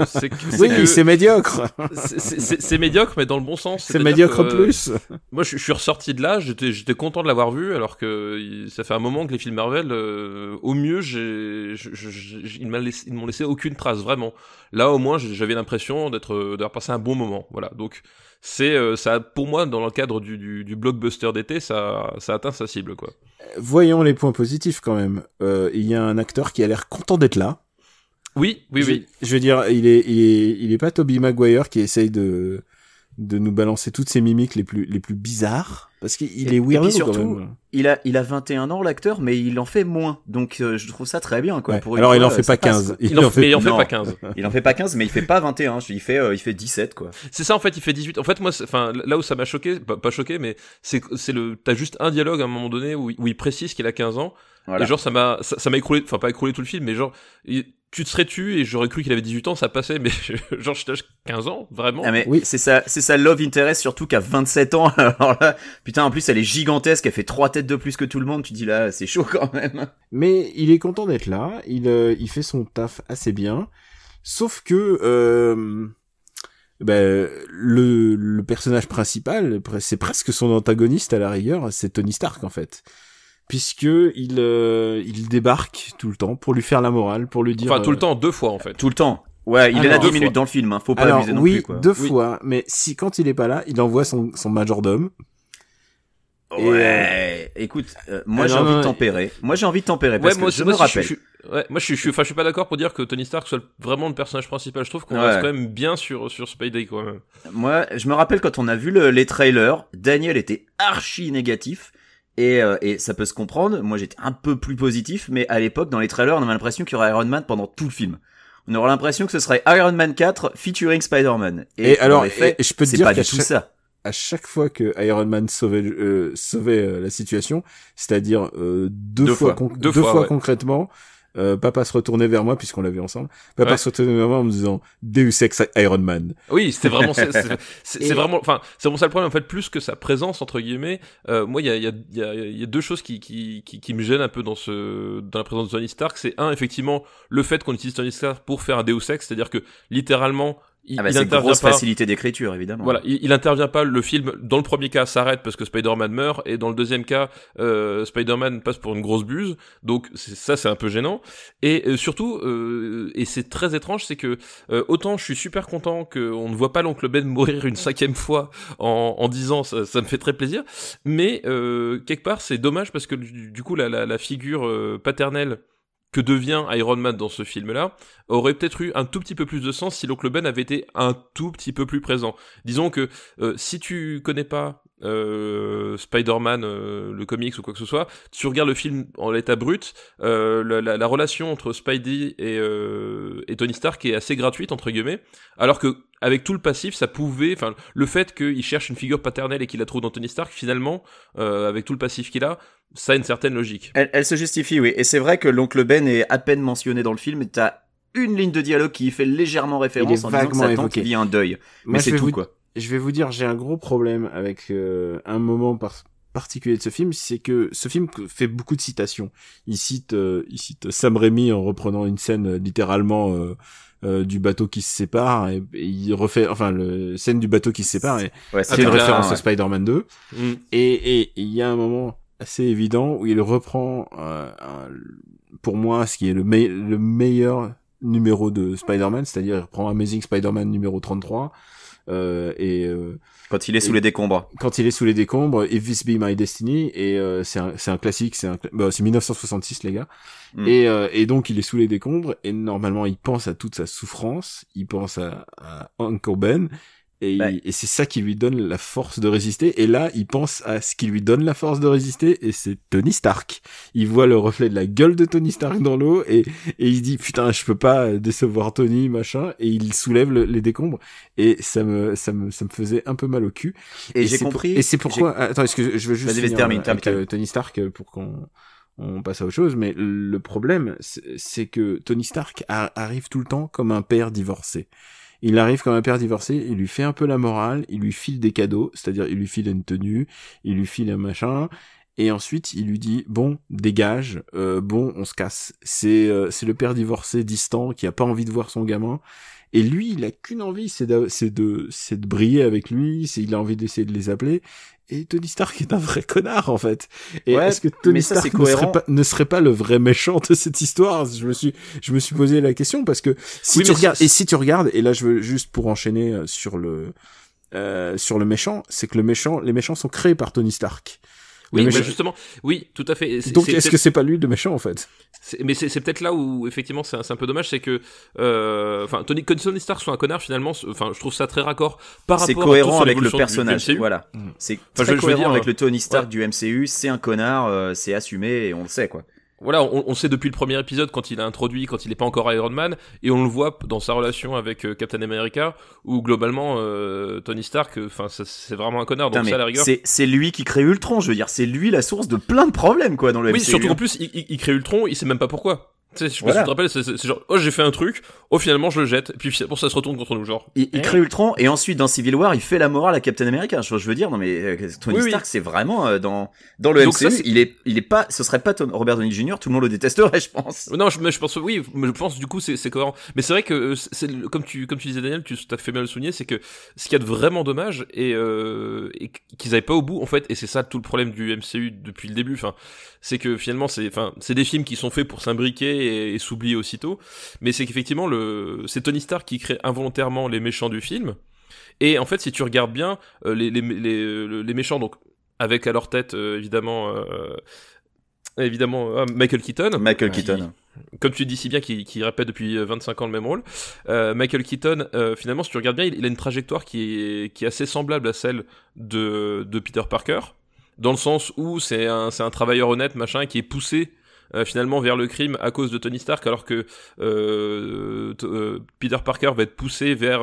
D: C'est médiocre.
F: C'est médiocre, mais dans le bon sens.
D: C'est médiocre plus.
F: Moi, je suis ressorti de là, j'étais content de l'avoir vu, alors que ça fait un moment que les films Marvel, au mieux, ils m'ont laissé aucune trace, vraiment. Là, au moins, j'avais l'impression d'avoir passé un bon moment. Voilà, donc ça, pour moi, dans le cadre du blockbuster d'été, ça atteint sa cible, quoi.
D: Voyons les points positifs quand même. Il y a un acteur qui a l'air content d'être là.
F: Oui.
D: Je veux dire, il est pas Tobey Maguire qui essaye de nous balancer toutes ces mimiques les plus bizarres, parce qu'il est weirdo, et puis surtout, quand même.
E: Il a 21 ans, l'acteur, mais il en fait moins. Donc je trouve ça très bien, quoi.
D: Ouais.
E: Pour
D: alors
E: fois,
D: il en fait pas 15.
F: Il en fait pas 15.
E: Il en fait pas 15, mais il fait pas 21. Il fait 17, quoi.
F: C'est ça, en fait, il fait 18. En fait, moi, là où ça m'a choqué, pas choqué, mais t'as juste un dialogue à un moment donné où il précise qu'il a 15 ans. Voilà. Et genre, ça m'a écroulé, enfin, pas écroulé tout le film, mais genre, tu te serais tu, et j'aurais cru qu'il avait 18 ans, ça passait, mais genre, j'étais 15 ans, vraiment.
E: Ah, mais oui, c'est ça love interest, surtout qu'à 27 ans, alors là, putain, en plus, elle est gigantesque, elle fait 3 têtes de plus que tout le monde, tu dis là, c'est chaud quand même.
D: Mais il est content d'être là, il fait son taf assez bien, sauf que, le personnage principal, c'est presque son antagoniste à la rigueur, c'est Tony Stark, en fait. puisque il débarque tout le temps pour lui faire la morale, pour lui dire.
F: Enfin, tout le temps, 2 fois en fait.
E: Tout le temps. Ouais, il est là 10 minutes dans le film, hein. Faut pas abuser non plus, quoi.
D: Oui, 2 fois, mais quand il est pas là, il envoie son majordome.
E: Ouais, écoute, moi j'ai envie de tempérer. Moi j'ai envie de tempérer parce que je me rappelle.
F: Moi je suis pas d'accord pour dire que Tony Stark soit vraiment le personnage principal. Je trouve qu'on reste quand même bien sur Spidey quand même.
E: Moi, je me rappelle quand on a vu les trailers, Daniel était archi négatif. Et ça peut se comprendre. Moi j'étais un peu plus positif, mais à l'époque dans les trailers on avait l'impression qu'il y aurait Iron Man pendant tout le film. On aurait l'impression que ce serait Iron Man 4 featuring Spider-Man. Et alors, je peux te dire pas du tout ça.
D: À chaque fois que Iron Man sauvait la situation, c'est-à-dire deux fois concrètement, papa se retournait vers moi puisqu'on l'a vu ensemble. Papa se retournait vers moi en me disant Deus Ex Iron Man.
F: Oui, c'était vraiment c'est vraiment, enfin c'est bon ça le problème en fait, plus que sa présence entre guillemets. Moi il y a 2 choses qui me gênent un peu dans la présence de Tony Stark. C'est effectivement le fait qu'on utilise Tony Stark pour faire un Deus Ex, c'est-à-dire que littéralement il
E: c'est une grosse facilité d'écriture, évidemment.
F: Voilà, il intervient pas, le film, dans le premier cas, s'arrête parce que Spider-Man meurt, et dans le deuxième cas, Spider-Man passe pour une grosse buse, donc c'est un peu gênant. Et surtout, et c'est très étrange, c'est que autant je suis super content qu'on ne voit pas l'oncle Ben mourir une 5e fois en 10 ans, ça me fait très plaisir, mais quelque part c'est dommage parce que du coup la figure paternelle que devient Iron Man dans ce film-là, aurait peut-être eu un tout petit peu plus de sens si l'oncle Ben avait été un tout petit peu plus présent. Disons que si tu connais pas Spider-Man, le comics ou quoi que ce soit, tu regardes le film en l'état brut, la relation entre Spidey et Tony Stark est assez gratuite entre guillemets, alors que avec tout le passif, ça pouvait, enfin le fait qu'il cherche une figure paternelle et qu'il la trouve dans Tony Stark, finalement, avec tout le passif qu'il a, ça a une certaine logique.
E: Elle se justifie, oui. Et c'est vrai que l'oncle Ben est à peine mentionné dans le film, et t'as une ligne de dialogue qui y fait légèrement référence en disant que sa tante vit un deuil. Mais c'est tout, quoi.
D: Je vais vous dire, j'ai un gros problème avec un moment particulier de ce film, c'est que ce film fait beaucoup de citations. Il cite Sam Raimi en reprenant une scène littéralement du bateau qui se sépare, et il refait, enfin, la scène du bateau qui se sépare, et c'est une référence à Spider-Man 2. Et il y a un moment assez évident où il reprend pour moi ce qui est le meilleur numéro de Spider-Man, c'est-à-dire il reprend Amazing Spider-Man numéro 33
E: quand il est sous les décombres.
D: Quand il est sous les décombres, If This Be My Destiny, et c'est un classique, c'est 1966 les gars. Et donc il est sous les décombres, et normalement il pense à toute sa souffrance, il pense à Uncle Ben, et c'est ça qui lui donne la force de résister. Et là, il pense à ce qui lui donne la force de résister, et c'est Tony Stark. Il voit le reflet de la gueule de Tony Stark dans l'eau, et il dit putain, je peux pas décevoir Tony, machin, et il soulève les décombres, et ça me faisait un peu mal au cul.
E: Et j'ai compris.
D: Et c'est pourquoi attends, est-ce que je veux juste finir avec Tony Stark pour qu'on passe à autre chose, mais le problème c'est que Tony Stark arrive tout le temps comme un père divorcé. Il arrive comme un père divorcé, il lui fait un peu la morale, il lui file des cadeaux, c'est-à-dire il lui file une tenue, il lui file un machin, et ensuite il lui dit bon, dégage, bon, on se casse. C'est le père divorcé distant qui a pas envie de voir son gamin, et lui il a qu'une envie, c'est de briller avec lui, il a envie d'essayer de les appeler. Et Tony Stark est un vrai connard, en fait. Et est-ce que Tony Stark ne serait pas le vrai méchant de cette histoire? Je me suis posé la question, parce que si tu regardes, et là je veux juste pour enchaîner sur le méchant, c'est que les méchants sont créés par Tony Stark.
F: Oui, mais justement, oui, tout à fait.
D: Donc, est-ce que c'est pas lui le méchant, en fait?
F: Mais c'est peut-être là où, effectivement, c'est un peu dommage, c'est que, que Tony Stark soit un connard, finalement, je trouve ça très raccord par rapport à
E: cohérent avec le personnage.
F: Du MCU.
E: Voilà. C'est très cohérent avec le Tony Stark du MCU, c'est un connard, c'est assumé, et on le sait, quoi.
F: Voilà, on sait depuis le premier épisode quand il est introduit, quand il est pas encore Iron Man, et on le voit dans sa relation avec Captain America, où globalement Tony Stark, c'est vraiment un connard. Donc ça, à la rigueur,
E: c'est lui qui crée Ultron. Je veux dire, c'est lui la source de plein de problèmes, quoi, dans le MCU.
F: Oui, surtout qu'en plus, il crée Ultron, il sait même pas pourquoi. Tu sais, je sais pas si tu te rappelles, c'est genre, oh, j'ai fait un truc, Oh, finalement, je le jette. Et puis, pour ça se retourne contre nous, genre.
E: Il crée Ultron, et ensuite, dans Civil War, il fait la morale à Captain America. Je veux dire, non, mais Tony Stark, c'est vraiment, dans le
F: Donc
E: MCU,
F: ça,
E: il est pas, ce serait pas Robert Downey Jr., tout le monde le détesterait, je pense.
F: Non, je pense, oui, mais je pense, du coup, c'est cohérent. Mais c'est vrai que, comme tu disais, Daniel, tu t'as fait bien le souligner, c'est que ce qu'il y a de vraiment dommage, et qu'ils avaient pas au bout, en fait, et c'est ça tout le problème du MCU depuis le début, enfin, c'est que finalement, c'est des films qui sont faits pour s'imbriquer et s'oublier aussitôt, mais c'est qu'effectivement, c'est Tony Stark qui crée involontairement les méchants du film, et en fait, si tu regardes bien, les méchants, donc, avec à leur tête, évidemment, Michael Keaton.
E: Michael Keaton.
F: Comme tu dis si bien, qui répète depuis 25 ans le même rôle. Michael Keaton, finalement, si tu regardes bien, il a une trajectoire qui est assez semblable à celle de Peter Parker, dans le sens où c'est un travailleur honnête, machin, qui est poussé finalement vers le crime à cause de Tony Stark, alors que Peter Parker va être poussé vers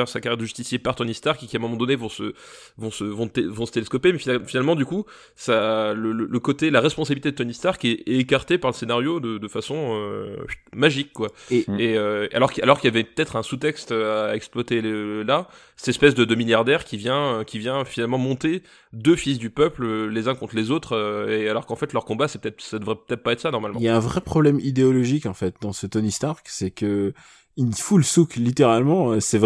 F: sa carrière de justicier par Tony Stark, et qui à un moment donné vont se télescoper, mais finalement du coup ça le côté, la responsabilité de Tony Stark est écartée par le scénario de façon magique, quoi. Et alors qu'il y avait peut-être un sous-texte à exploiter là, cette espèce de milliardaire qui vient finalement monter deux fils du peuple les uns contre les autres, et alors qu'en fait leur combat ça devrait peut-être pas être ça normalement.
D: Il y a un vrai problème idéologique en fait dans ce Tony Stark, c'est que il fout le souk littéralement. C'est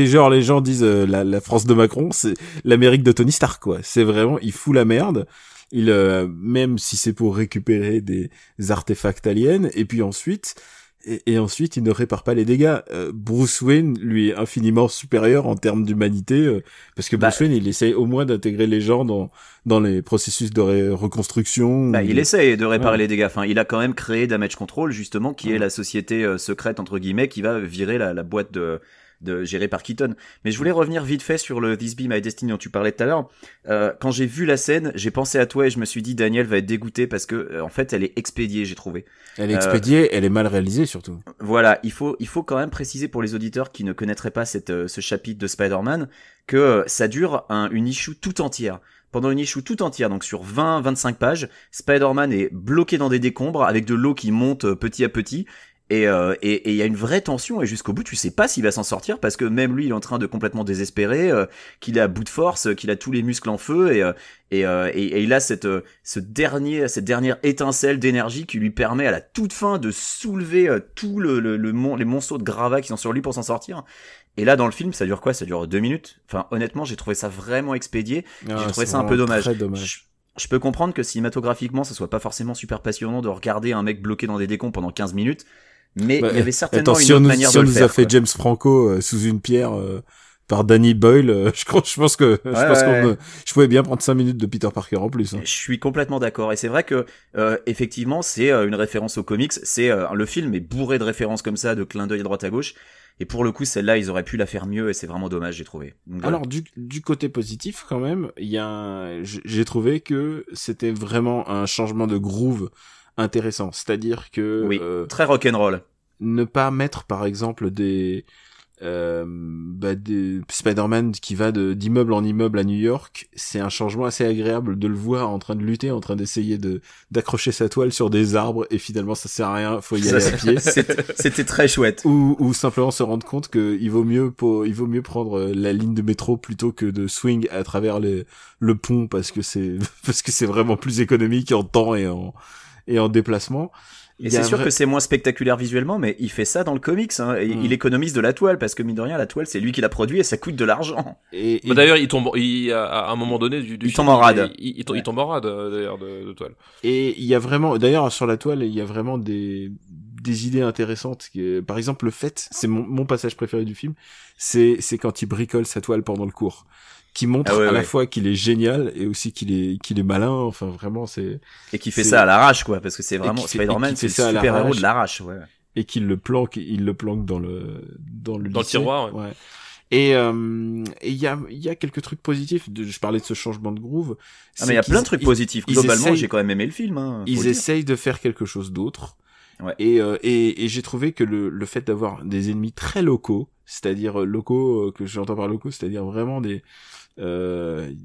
D: genre les gens disent la France de Macron, c'est l'Amérique de Tony Stark, quoi. C'est vraiment, il fout la merde. Il même si c'est pour récupérer des artefacts aliens, et puis ensuite il ne répare pas les dégâts. Bruce Wayne lui est infiniment supérieur en termes d'humanité, parce que Bruce Wayne, il essaye au moins d'intégrer les gens dans les processus de reconstruction.
E: Il essaye de réparer les dégâts. Enfin, il a quand même créé Damage Control, justement, qui est la société secrète, entre guillemets, qui va virer la boîte gérée par Keaton. Mais je voulais revenir vite fait sur le This Be My Destiny dont tu parlais tout à l'heure. Quand j'ai vu la scène, j'ai pensé à toi et je me suis dit Daniel va être dégoûté parce que en fait elle est expédiée, j'ai trouvé.
D: Elle est expédiée, elle est mal réalisée surtout.
E: Voilà, il faut quand même préciser pour les auditeurs qui ne connaîtraient pas ce chapitre de Spider-Man que ça dure une issue tout entière. Pendant une issue tout entière, donc sur 20-25 pages, Spider-Man est bloqué dans des décombres avec de l'eau qui monte petit à petit. Et il y a une vraie tension, et jusqu'au bout tu sais pas s'il va s'en sortir, parce que même lui il est en train de complètement désespérer, qu'il est à bout de force, qu'il a tous les muscles en feu, et il a cette dernière étincelle d'énergie qui lui permet à la toute fin de soulever tout les monceaux de gravats qui sont sur lui pour s'en sortir. Et là dans le film ça dure quoi? Ça dure 2 minutes. Enfin honnêtement j'ai trouvé ça vraiment expédié. J'ai trouvé ça un peu dommage.
D: Très dommage.
E: Je peux comprendre que cinématographiquement ça soit pas forcément super passionnant de regarder un mec bloqué dans des décombres pendqu'on 15 minutes. Mais il y avait certainement une autre manière de le faire.
D: Si on nous a fait James Franco sous une pierre par Danny Boyle, je pense que je pouvais bien prendre 5 minutes de Peter Parker en plus. Hein.
E: Je suis complètement d'accord, et c'est vrai que effectivement c'est une référence aux comics. C'est le film est bourré de références comme ça, de clins d'œil à droite à gauche. Et pour le coup, celle-là, ils auraient pu la faire mieux, et c'est vraiment dommage, j'ai trouvé. Donc, voilà.
D: Alors, du côté positif, quand même, j'ai trouvé que c'était vraiment un changement de groove intéressant. C'est-à-dire que...
E: Oui, très rock'n'roll.
D: Ne pas mettre, par exemple, des Spider-Man qui va d'immeuble en immeuble à New York, c'est un changement assez agréable de le voir en train de lutter, en train d'essayer d'accrocher sa toile sur des arbres, et finalement ça sert à rien, faut y aller à pied.
E: C'était très chouette.
D: Ou simplement se rendre compte que il vaut mieux prendre la ligne de métro plutôt que de swing à travers le pont, parce que c'est vraiment plus économique en temps et en déplacement.
E: Et c'est sûr que c'est moins spectaculaire visuellement, mais il fait ça dans le comics, hein. Il économise de la toile, parce que mine de rien, la toile, c'est lui qui l'a produit et ça coûte de l'argent.
F: D'ailleurs, à un moment donné
E: il tombe en rade.
F: Il tombe en rade, d'ailleurs, de toile.
D: Et il y a vraiment, d'ailleurs, sur la toile, il y a vraiment des idées intéressantes. Par exemple, le fait, c'est mon passage préféré du film, c'est quand il bricole sa toile pendant le cours, qui montre à la fois qu'il est génial et aussi qu'il est malin. Enfin vraiment
E: et qui fait ça à l'arrache, quoi, parce que c'est vraiment Spider-Man, c'est le super héros de l'arrache, ouais.
D: Et qu'il le planque dans le
F: tiroir,
D: ouais. Et il y a quelques trucs positifs. Je parlais de ce changement de groove.
E: Mais il y a plein de trucs positifs. Globalement, j'ai quand même aimé le film, hein.
D: Ils essayent de faire quelque chose d'autre.
E: Ouais.
D: Et j'ai trouvé que le fait d'avoir des ennemis très locaux, c'est-à-dire locaux, que j'entends par locaux, c'est-à-dire vraiment il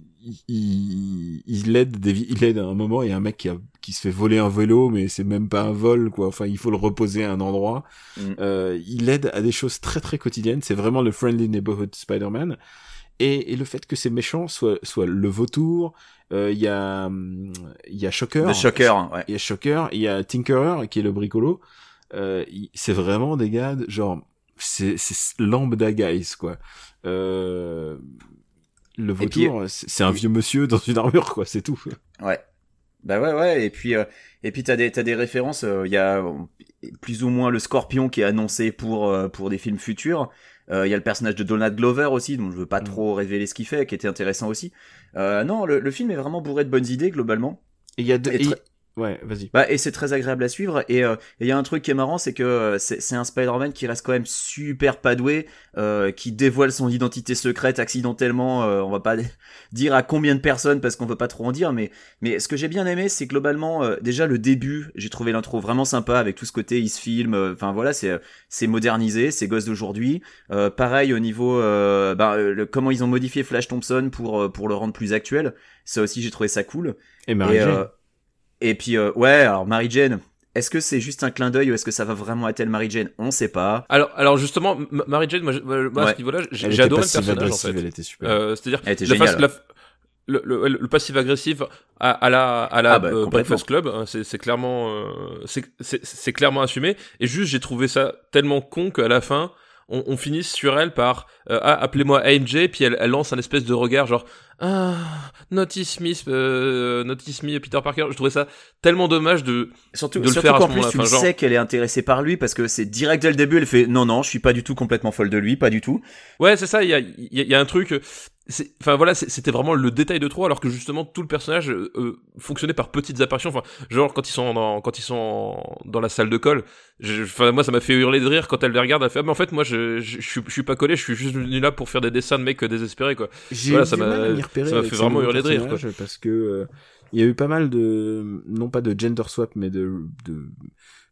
D: aide à un moment, il y a un mec qui se fait voler un vélo, mais c'est même pas un vol, quoi. Enfin, il faut le reposer à un endroit. Il aide à des choses très très quotidiennes. C'est vraiment le Friendly Neighborhood Spider-Man. Et le fait que ces méchants soient le vautour, il y a Shocker.
E: Le Shocker, ouais.
D: Il y a Shocker, il y a Tinkerer, qui est le bricolo. C'est vraiment des gars, genre, c'est lambda guys, quoi. Le vautour, c'est un vieux monsieur dans une armure, quoi, c'est tout.
E: Ouais. Bah ouais, et puis t'as des références, il y a plus ou moins le Scorpion qui est annoncé pour des films futurs. Il y a le personnage de Donald Glover aussi, dont je veux pas trop révéler ce qu'il fait, qui était intéressant aussi. Non, le film est vraiment bourré de bonnes idées globalement.
D: Et il y a ouais, vas-y.
E: Bah, et c'est très agréable à suivre. Et il y a un truc qui est marrant, c'est que c'est un Spider-Man qui reste quand même super pas doué, qui dévoile son identité secrète accidentellement. On va pas dire à combien de personnes parce qu'on veut pas trop en dire, mais ce que j'ai bien aimé, c'est globalement déjà le début. J'ai trouvé l'intro vraiment sympa avec tout ce côté il se filme. Enfin voilà, c'est modernisé, c'est gosse d'aujourd'hui. Pareil au niveau comment ils ont modifié Flash Thompson pour le rendre plus actuel. Ça aussi j'ai trouvé ça cool.
D: Et Mary Jane.
E: Et puis ouais, alors Mary Jane, est-ce que c'est juste un clin d'œil ou est-ce que ça va vraiment être elle Mary Jane? On sait pas.
F: Alors justement, Mary Jane, moi à ce niveau-là, j'ai adoré le personnage en fait.
D: Elle était super.
F: C'est-à-dire
E: elle était géniale.
F: Le passif agressif à la Breakfast Club, hein, c'est clairement c'est clairement assumé. Et juste j'ai trouvé ça tellement con qu'à la fin on finisse sur elle par appelez-moi AMJ, puis elle lance un espèce de regard genre notice me Peter Parker. Je trouvais ça tellement dommage de le faire à ce moment-là.
E: Surtout qu'en plus tu sais qu'elle est intéressée par lui parce que c'est direct dès le début, elle fait non, je suis pas du tout complètement folle de lui, pas du tout.
F: Ouais, c'est ça, il y a un truc, enfin voilà, c'était vraiment le détail de trop, alors que justement tout le personnage fonctionnait par petites apparitions. Enfin, genre quand ils sont dans la salle de colle, enfin moi ça m'a fait hurler de rire quand elle les regarde. Elle fait mais en fait moi je suis pas collé, je suis juste venu là pour faire des dessins de mecs désespérés quoi. Voilà, ça m'a fait vraiment hurler de rire quoi.
D: Parce que il y a eu pas mal de, non pas de gender swap, mais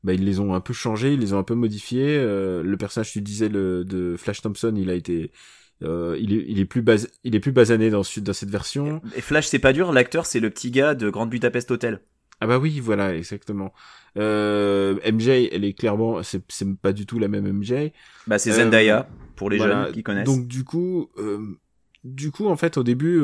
D: bah ils les ont un peu changés, ils les ont un peu modifiés. Le personnage, tu disais, de Flash Thompson, il a été il est plus basané dans cette version.
E: Et Flash, c'est pas dur, l'acteur c'est le petit gars de Grand Budapest Hotel.
D: Ah bah oui, voilà, exactement. MJ, elle est clairement, c'est pas du tout la même MJ.
E: Bah c'est Zendaya pour les jeunes qui connaissent.
D: Donc du coup en fait au début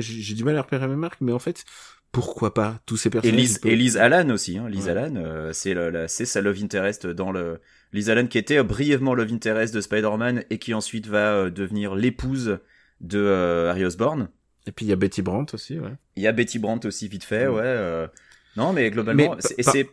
D: j'ai du mal à repérer mes marques, mais en fait pourquoi pas tous ces personnages.
E: Et Liz Allan aussi, hein. Liz Allan, c'est sa love interest dans le Liz Allan qui était brièvement love interest de Spider-Man et qui ensuite va devenir l'épouse de Harry Osborn.
D: Et puis il y a Betty Brant aussi, ouais.
E: Il y a Betty Brant aussi vite fait, ouais. Non mais globalement c'est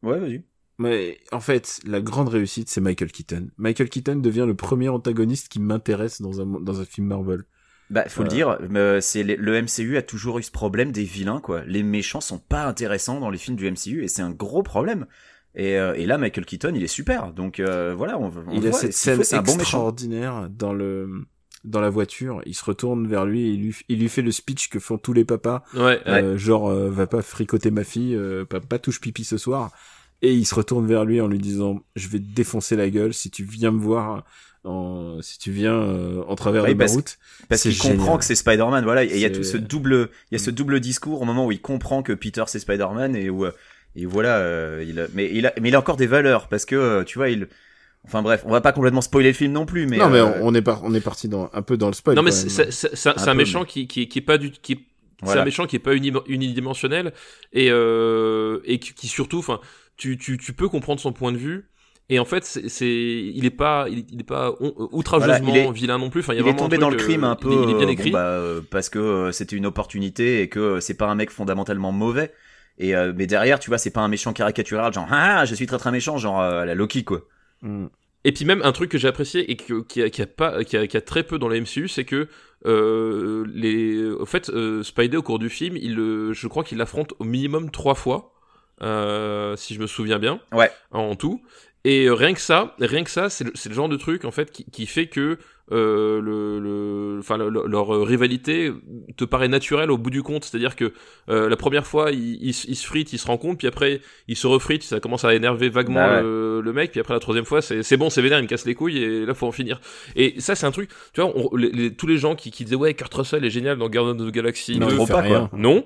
E: ouais, vas-y.
D: Mais en fait, la grande réussite, c'est Michael Keaton. Michael Keaton devient le premier antagoniste qui m'intéresse dans un film Marvel.
E: Bah, faut le dire, le MCU a toujours eu ce problème des vilains, quoi. Les méchants sont pas intéressants dans les films du MCU et c'est un gros problème. Et là, Michael Keaton, il est super. Donc voilà,
D: il a cette scène extraordinaire dans la voiture. Il se retourne vers lui et il lui fait le speech que font tous les papas.
F: Ouais.
D: Genre, va pas fricoter ma fille, pas touche pipi ce soir. Et il se retourne vers lui en lui disant je vais te défoncer la gueule si tu viens me voir en travers de ma route.
E: Parce qu'il comprend que c'est Spider-Man, voilà. Et il y a tout ce double discours au moment où il comprend que Peter c'est Spider-Man et voilà, mais il a encore des valeurs parce que tu vois enfin bref, on va pas complètement spoiler le film non plus, mais
D: non mais on est parti un peu dans le spoil.
F: Non mais c'est un méchant qui est pas c'est un méchant qui est pas unidimensionnel et qui surtout, enfin tu peux comprendre son point de vue. Et en fait, il est pas outrageusement vilain non plus. Enfin,
E: il est tombé dans le crime un peu.
F: Il est bien écrit.
E: Parce que c'était une opportunité et que c'est pas un mec fondamentalement mauvais. Et mais derrière, tu vois, c'est pas un méchant caricatural, genre je suis très très méchant, genre la Loki quoi.
F: Et puis même un truc que j'ai apprécié et qui a très peu dans la MCU, c'est que au fait, Spidey au cours du film, je crois qu'il l'affronte au minimum 3 fois, si je me souviens bien.
E: Ouais.
F: En tout. Et rien que ça, c'est le genre de truc en fait qui fait que leur rivalité te paraît naturelle au bout du compte. C'est-à-dire que la première fois, ils se fritent, ils se rencontrent, puis après, ils se refritent, ça commence à énerver vaguement le mec, puis après la troisième fois, c'est bon, c'est vénère, il me casse les couilles, et là, faut en finir. Et ça, c'est un truc, tu vois, tous les gens qui disaient, ouais, Kurt Russell est génial dans Guardians of the Galaxy.
E: Non, trop pas, quoi.
F: Non.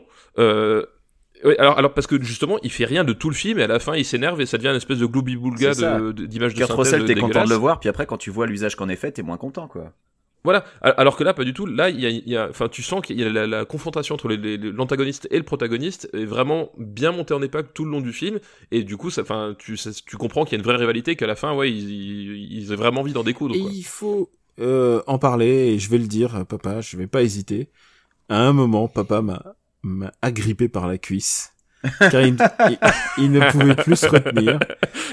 F: Ouais, alors parce que justement il fait rien de tout le film et à la fin il s'énerve et ça devient une espèce de gloubi-boulga d'image de
E: Kurt
F: synthèse.
E: Russell, t'es content de le
F: dégueulasse.
E: voir, puis après quand tu vois l'usage qu'en est fait, t'es moins content, quoi.
F: Voilà, alors que là pas du tout. Là enfin tu sens qu'il y a la confrontation entre l'antagoniste et le protagoniste est vraiment bien montée en épingle tout le long du film et du coup tu comprends qu'il y a une vraie rivalité, qu'à la fin ouais ils ont vraiment envie d'en découdre.
D: Et
F: Quoi.
D: il faut en parler, et je vais le dire, papa, je vais pas hésiter. À un moment, papa m'a agrippé par la cuisse, car il ne pouvait plus se retenir,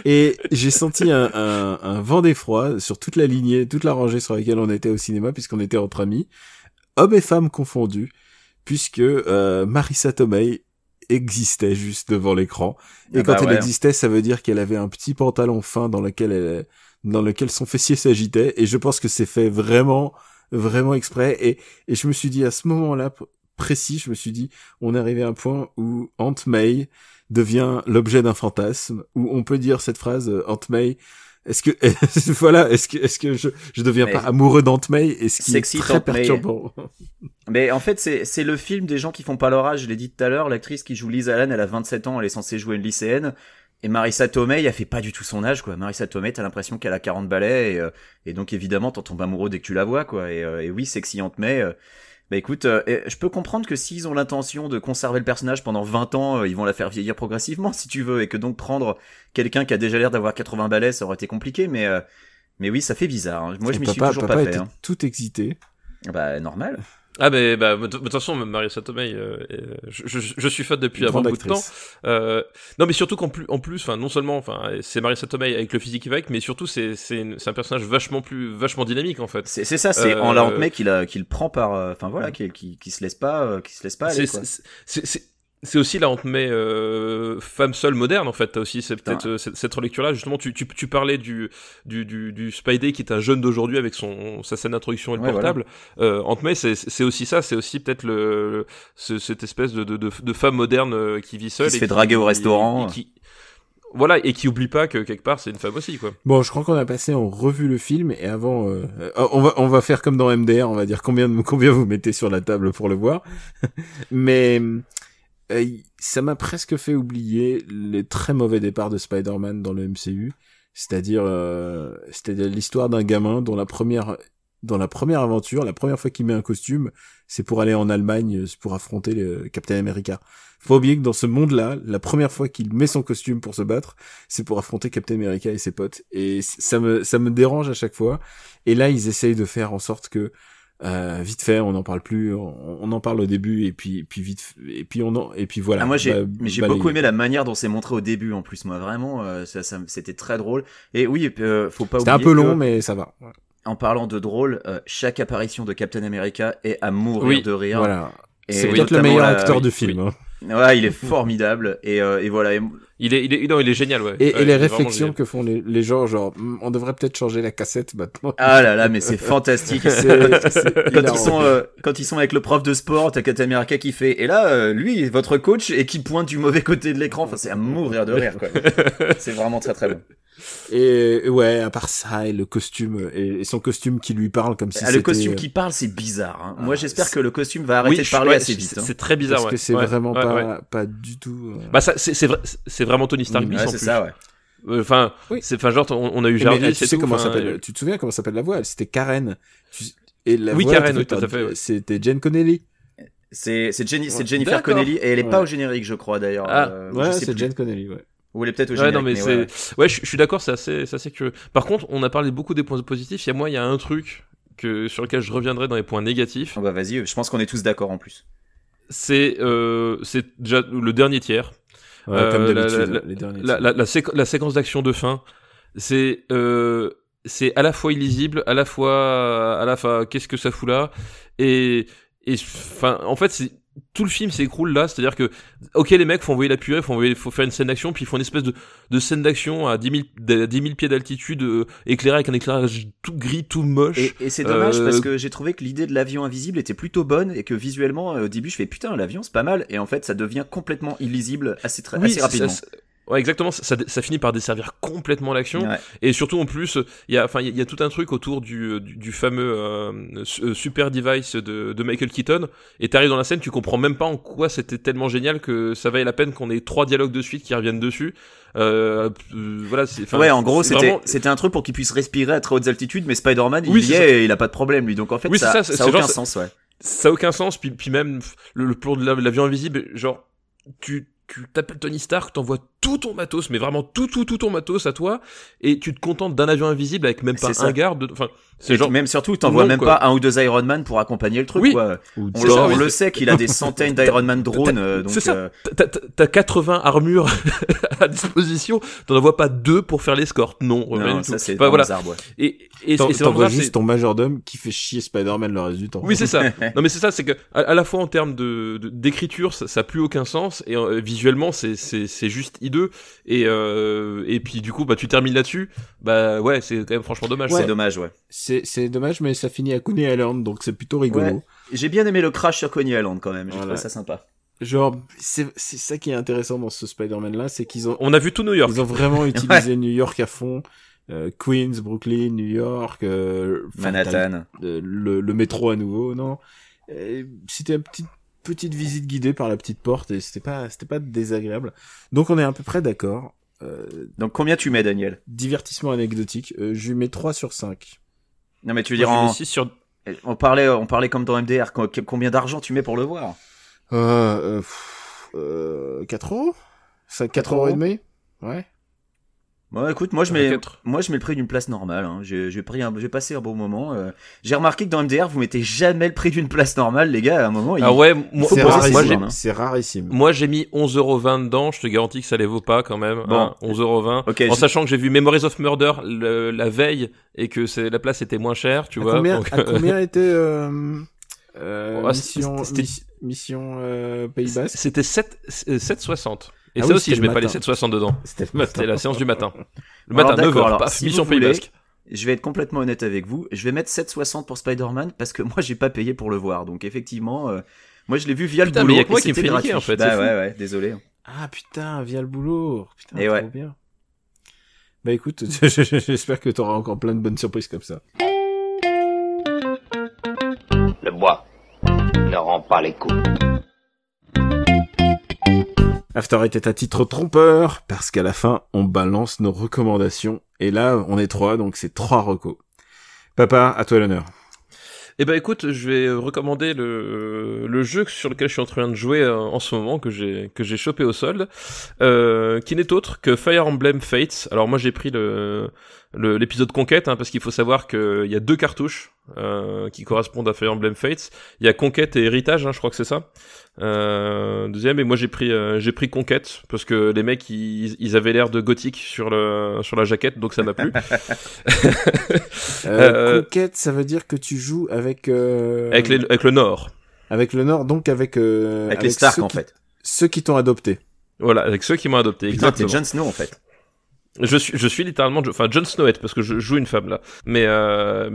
D: et j'ai senti un vent d'effroi sur toute la lignée, toute la rangée sur laquelle on était au cinéma, puisqu'on était entre amis, hommes et femmes confondus, puisque Marissa Tomei existait juste devant l'écran, et quand elle existait, ça veut dire qu'elle avait un petit pantalon fin dans lequel son fessier s'agitait, et je pense que c'est fait vraiment exprès, et je me suis dit à ce moment-là précis, je me suis dit, on est arrivé à un point où Aunt May devient l'objet d'un fantasme, où on peut dire cette phrase, Aunt May, est-ce que je deviens pas amoureux d'Aunt May, et ce qui est très perturbant.
E: Mais en fait, c'est le film des gens qui font pas leur âge, je l'ai dit tout à l'heure, l'actrice qui joue Liz Allen, elle a 27 ans, elle est censée jouer une lycéenne, et Marissa Tomei, elle fait pas du tout son âge, quoi. Marissa Tomei, t'as l'impression qu'elle a 40 balais, et donc évidemment, t'en tombes amoureux dès que tu la vois, quoi. Et oui, sexy Aunt May, bah écoute, je peux comprendre que s'ils ont l'intention de conserver le personnage pendant 20 ans, ils vont la faire vieillir progressivement, si tu veux, et que donc prendre quelqu'un qui a déjà l'air d'avoir 80 balais, ça aurait été compliqué, mais oui, ça fait bizarre. Hein. Moi, je m'y suis toujours pas fait.
D: Était
E: hein.
D: tout excité.
E: Bah, normal.
F: Ah mais de toute façon Marissa Tomei je suis fan depuis un bon bout de temps. Non mais surtout qu'en plus enfin non seulement c'est Marissa Tomei avec le physique qui va avec, mais surtout c'est un personnage vachement dynamique en fait.
E: C'est ça, c'est en la Aunt May qu'il prend par enfin voilà qui se laisse pas aller quoi.
F: C'est aussi la Aunt May femme seule moderne en fait. T'as aussi peut-être cette relecture-là. Justement, tu parlais du Spidey qui est un jeune d'aujourd'hui avec sa scène d'introduction et le portable. Voilà. Aunt May, c'est aussi ça. C'est aussi peut-être cette espèce de femme moderne qui vit seule
E: qui se fait draguer au restaurant.
F: Voilà, et qui oublie pas que quelque part c'est une femme aussi quoi.
D: Bon, je crois qu'on a passé en revue le film, et avant on va faire comme dans MDR, on va dire combien vous mettez sur la table pour le voir. Mais ça m'a presque fait oublier les très mauvais départs de Spider-Man dans le MCU, c'est-à-dire l'histoire d'un gamin dont la première aventure, la première fois qu'il met un costume, c'est pour aller en Allemagne, c'est pour affronter le Captain America. Faut pas oublier que dans ce monde-là, la première fois qu'il met son costume pour se battre, c'est pour affronter Captain America et ses potes. Et ça me dérange à chaque fois. Et là, ils essayent de faire en sorte que vite fait, on n'en parle plus, on en parle au début, et puis voilà.
E: Ah, moi j'ai beaucoup aimé la manière dont c'est montré au début en plus, moi vraiment ça c'était très drôle. Et oui, faut pas oublier.
D: C'était un peu long, mais ça va.
E: En parlant de drôle, chaque apparition de Captain America est à mourir de rire.
D: Voilà. C'est peut-être le meilleur acteur du film.
E: Oui. Ouais, il est formidable et voilà.
F: Il est génial, ouais.
D: Et les réflexions que font les gens, genre, on devrait peut-être changer la cassette maintenant.
E: Ah là là, mais c'est fantastique. Quand ils sont avec le prof de sport, t'as Captain America qui fait, et là, lui, votre coach, et qui pointe du mauvais côté de l'écran. Enfin, c'est à mourir de rire, quoi. C'est vraiment très très bon.
D: Et ouais, à part ça, et le costume, et son costume qui lui parle comme si c'était...
E: Le costume qui parle, c'est bizarre. Hein. Moi, j'espère que le costume va arrêter de parler assez vite.
F: C'est très bizarre,
D: parce que c'est vraiment pas du tout...
F: Bah ça, c'est vraiment Tony Stark bis en plus.
E: C'est ça, ouais.
F: Enfin, genre, on a eu Jarvis,
D: tu sais comment s'appelle, tu te souviens comment s'appelle la voix? C'était Karen.
F: Et la voix, Karen, tout à fait.
D: C'était Jen Connelly.
E: C'est Jennifer Connelly, et elle est pas au générique, je crois, d'ailleurs.
D: Ouais, c'est Jen Connelly, ouais.
E: Ou elle est peut-être au générique.
F: Non, mais je suis d'accord, c'est assez curieux. Par contre, on a parlé beaucoup des points positifs. Il y a un truc sur lequel je reviendrai dans les points négatifs.
E: Bah vas-y, je pense qu'on est tous d'accord en plus.
F: C'est déjà le dernier tiers.
D: Ouais, comme d'habitude, les derniers tiers.
F: La séquence d'action de fin, c'est à la fois illisible, à la fois qu'est-ce que ça fout là, et enfin en fait tout le film s'écroule là, c'est-à-dire que, ok, les mecs font envoyer la purée, faut faire une scène d'action, puis ils font une espèce de scène d'action à 10 000 pieds d'altitude, éclairée avec un éclairage tout gris, tout moche.
E: Et c'est dommage parce que j'ai trouvé que l'idée de l'avion invisible était plutôt bonne et que visuellement, au début, je fais putain, l'avion c'est pas mal, et en fait, ça devient complètement illisible assez rapidement.
F: Ouais, exactement, ça finit par desservir complètement l'action, ouais. Et surtout en plus, il y a tout un truc autour du fameux super device de Michael Keaton, et t'arrives dans la scène, tu comprends même pas en quoi c'était tellement génial que ça valait la peine qu'on ait 3 dialogues de suite qui reviennent dessus. Voilà,
E: ouais, en gros, c'était un truc pour qu'il puisse respirer à très hautes altitudes, mais Spider-Man, il y est et il a pas de problème, lui, donc en fait, ça a aucun sens, ouais.
F: Ça a aucun sens, puis même le plan de l'avion invisible, genre, tu t'appelles Tony Stark, t'envoies tout ton matos, mais vraiment tout ton matos à toi, et tu te contentes d'un avion invisible avec même pas un garde, enfin, c'est genre...
E: Même surtout, t'envoies même pas un ou deux Iron Man pour accompagner le truc, quoi. On le sait qu'il a des centaines d'Iron Man drones, donc...
F: C'est ça, t'as 80 armures à disposition, t'en envoies pas 2 pour faire l'escorte, non
E: ça c'est
F: voilà.
E: bizarre, ouais.
F: Et
D: t'envoies juste ton majordome qui fait chier Spider-Man le reste du temps.
F: Oui, c'est ça. Non, mais c'est ça, c'est que, à la fois en termes d'écriture, ça a plus aucun sens, et visuellement, c'est juste hideux, et puis du coup, bah, tu termines là-dessus, bah, ouais, c'est quand même franchement dommage.
E: Ouais. C'est dommage, ouais.
D: C'est dommage, mais ça finit à Coney Island, donc c'est plutôt rigolo.
E: Ouais. J'ai bien aimé le crash sur Coney Island, quand même. J'ai trouvé ça sympa.
D: Genre, c'est ça qui est intéressant dans ce Spider-Man-là, c'est qu'ils ont...
F: On a vu tout New York.
D: Ils ont vraiment utilisé New York à fond. Queens, Brooklyn, New York,
E: Manhattan.
D: Le métro à nouveau, non. C'était une petite visite guidée par la petite porte, et c'était pas désagréable. Donc on est à peu près d'accord.
E: Donc combien tu mets, Daniel?
D: Divertissement anecdotique, je lui mets 3 sur 5.
E: Non, mais tu veux dire en...
F: 6 sur...
E: On parlait comme dans MDR, combien d'argent tu mets pour le voir?
D: 4 euros? 4 euros et demi? Ouais.
E: Bon, écoute, moi je mets le prix d'une place normale, hein. J'ai passé un bon moment. J'ai remarqué que dans MDR, vous mettez jamais le prix d'une place normale, les gars, à un moment.
D: C'est rarissime.
F: Moi, j'ai mis 11,20€ dedans, je te garantis que ça les vaut pas quand même.
E: Bon.
F: Hein, 11,20€. Okay, en sachant que j'ai vu Memories of Murder la veille et que la place était moins chère, tu vois.
D: Combien était, mission Pays Basque?
F: C'était 7,60. Et ça aussi, je mets pas les 7,60 dedans. C'était la séance du matin. Le matin, 9h, paf, mission Pays Basque.
E: Je vais être complètement honnête avec vous. Je vais mettre 7,60 pour Spider-Man parce que moi, j'ai pas payé pour le voir. Donc, effectivement, moi, je l'ai vu via le boulot.
F: Mais il y a que moi qui me fait niquer, en fait.
E: Bah ouais, désolé.
D: Ah, putain, via le boulot. Putain,
E: et
D: trop
E: ouais.
D: bien. Bah écoute, j'espère que t'auras encore plein de bonnes surprises comme ça.
G: Le bois ne rend pas les coups.
D: After Eight est à titre trompeur, parce qu'à la fin, on balance nos recommandations. Et là, on est 3, donc c'est 3 recos. Papa, à toi l'honneur.
F: Eh ben écoute, je vais recommander le jeu sur lequel je suis en train de jouer en ce moment, que j'ai chopé au solde, qui n'est autre que Fire Emblem Fates. Alors moi j'ai pris l'épisode Conquête, hein, parce qu'il faut savoir qu'il y a 2 cartouches qui correspondent à Fire Emblem Fates. Il y a Conquête et Héritage, hein, je crois que c'est ça. Deuxième, et moi j'ai pris Conquête parce que les mecs ils avaient l'air de gothique sur la jaquette, donc ça m'a plu.
D: Conquête, ça veut dire que tu joues avec
F: le Nord.
D: Avec le Nord, donc avec
E: les Stark en fait.
D: Ceux qui t'ont adopté.
F: Voilà, avec ceux qui m'ont adopté.
E: Putain, t'es Jon Snow en fait.
F: Je suis littéralement, Jon Snowhead parce que je joue une femme là. Mais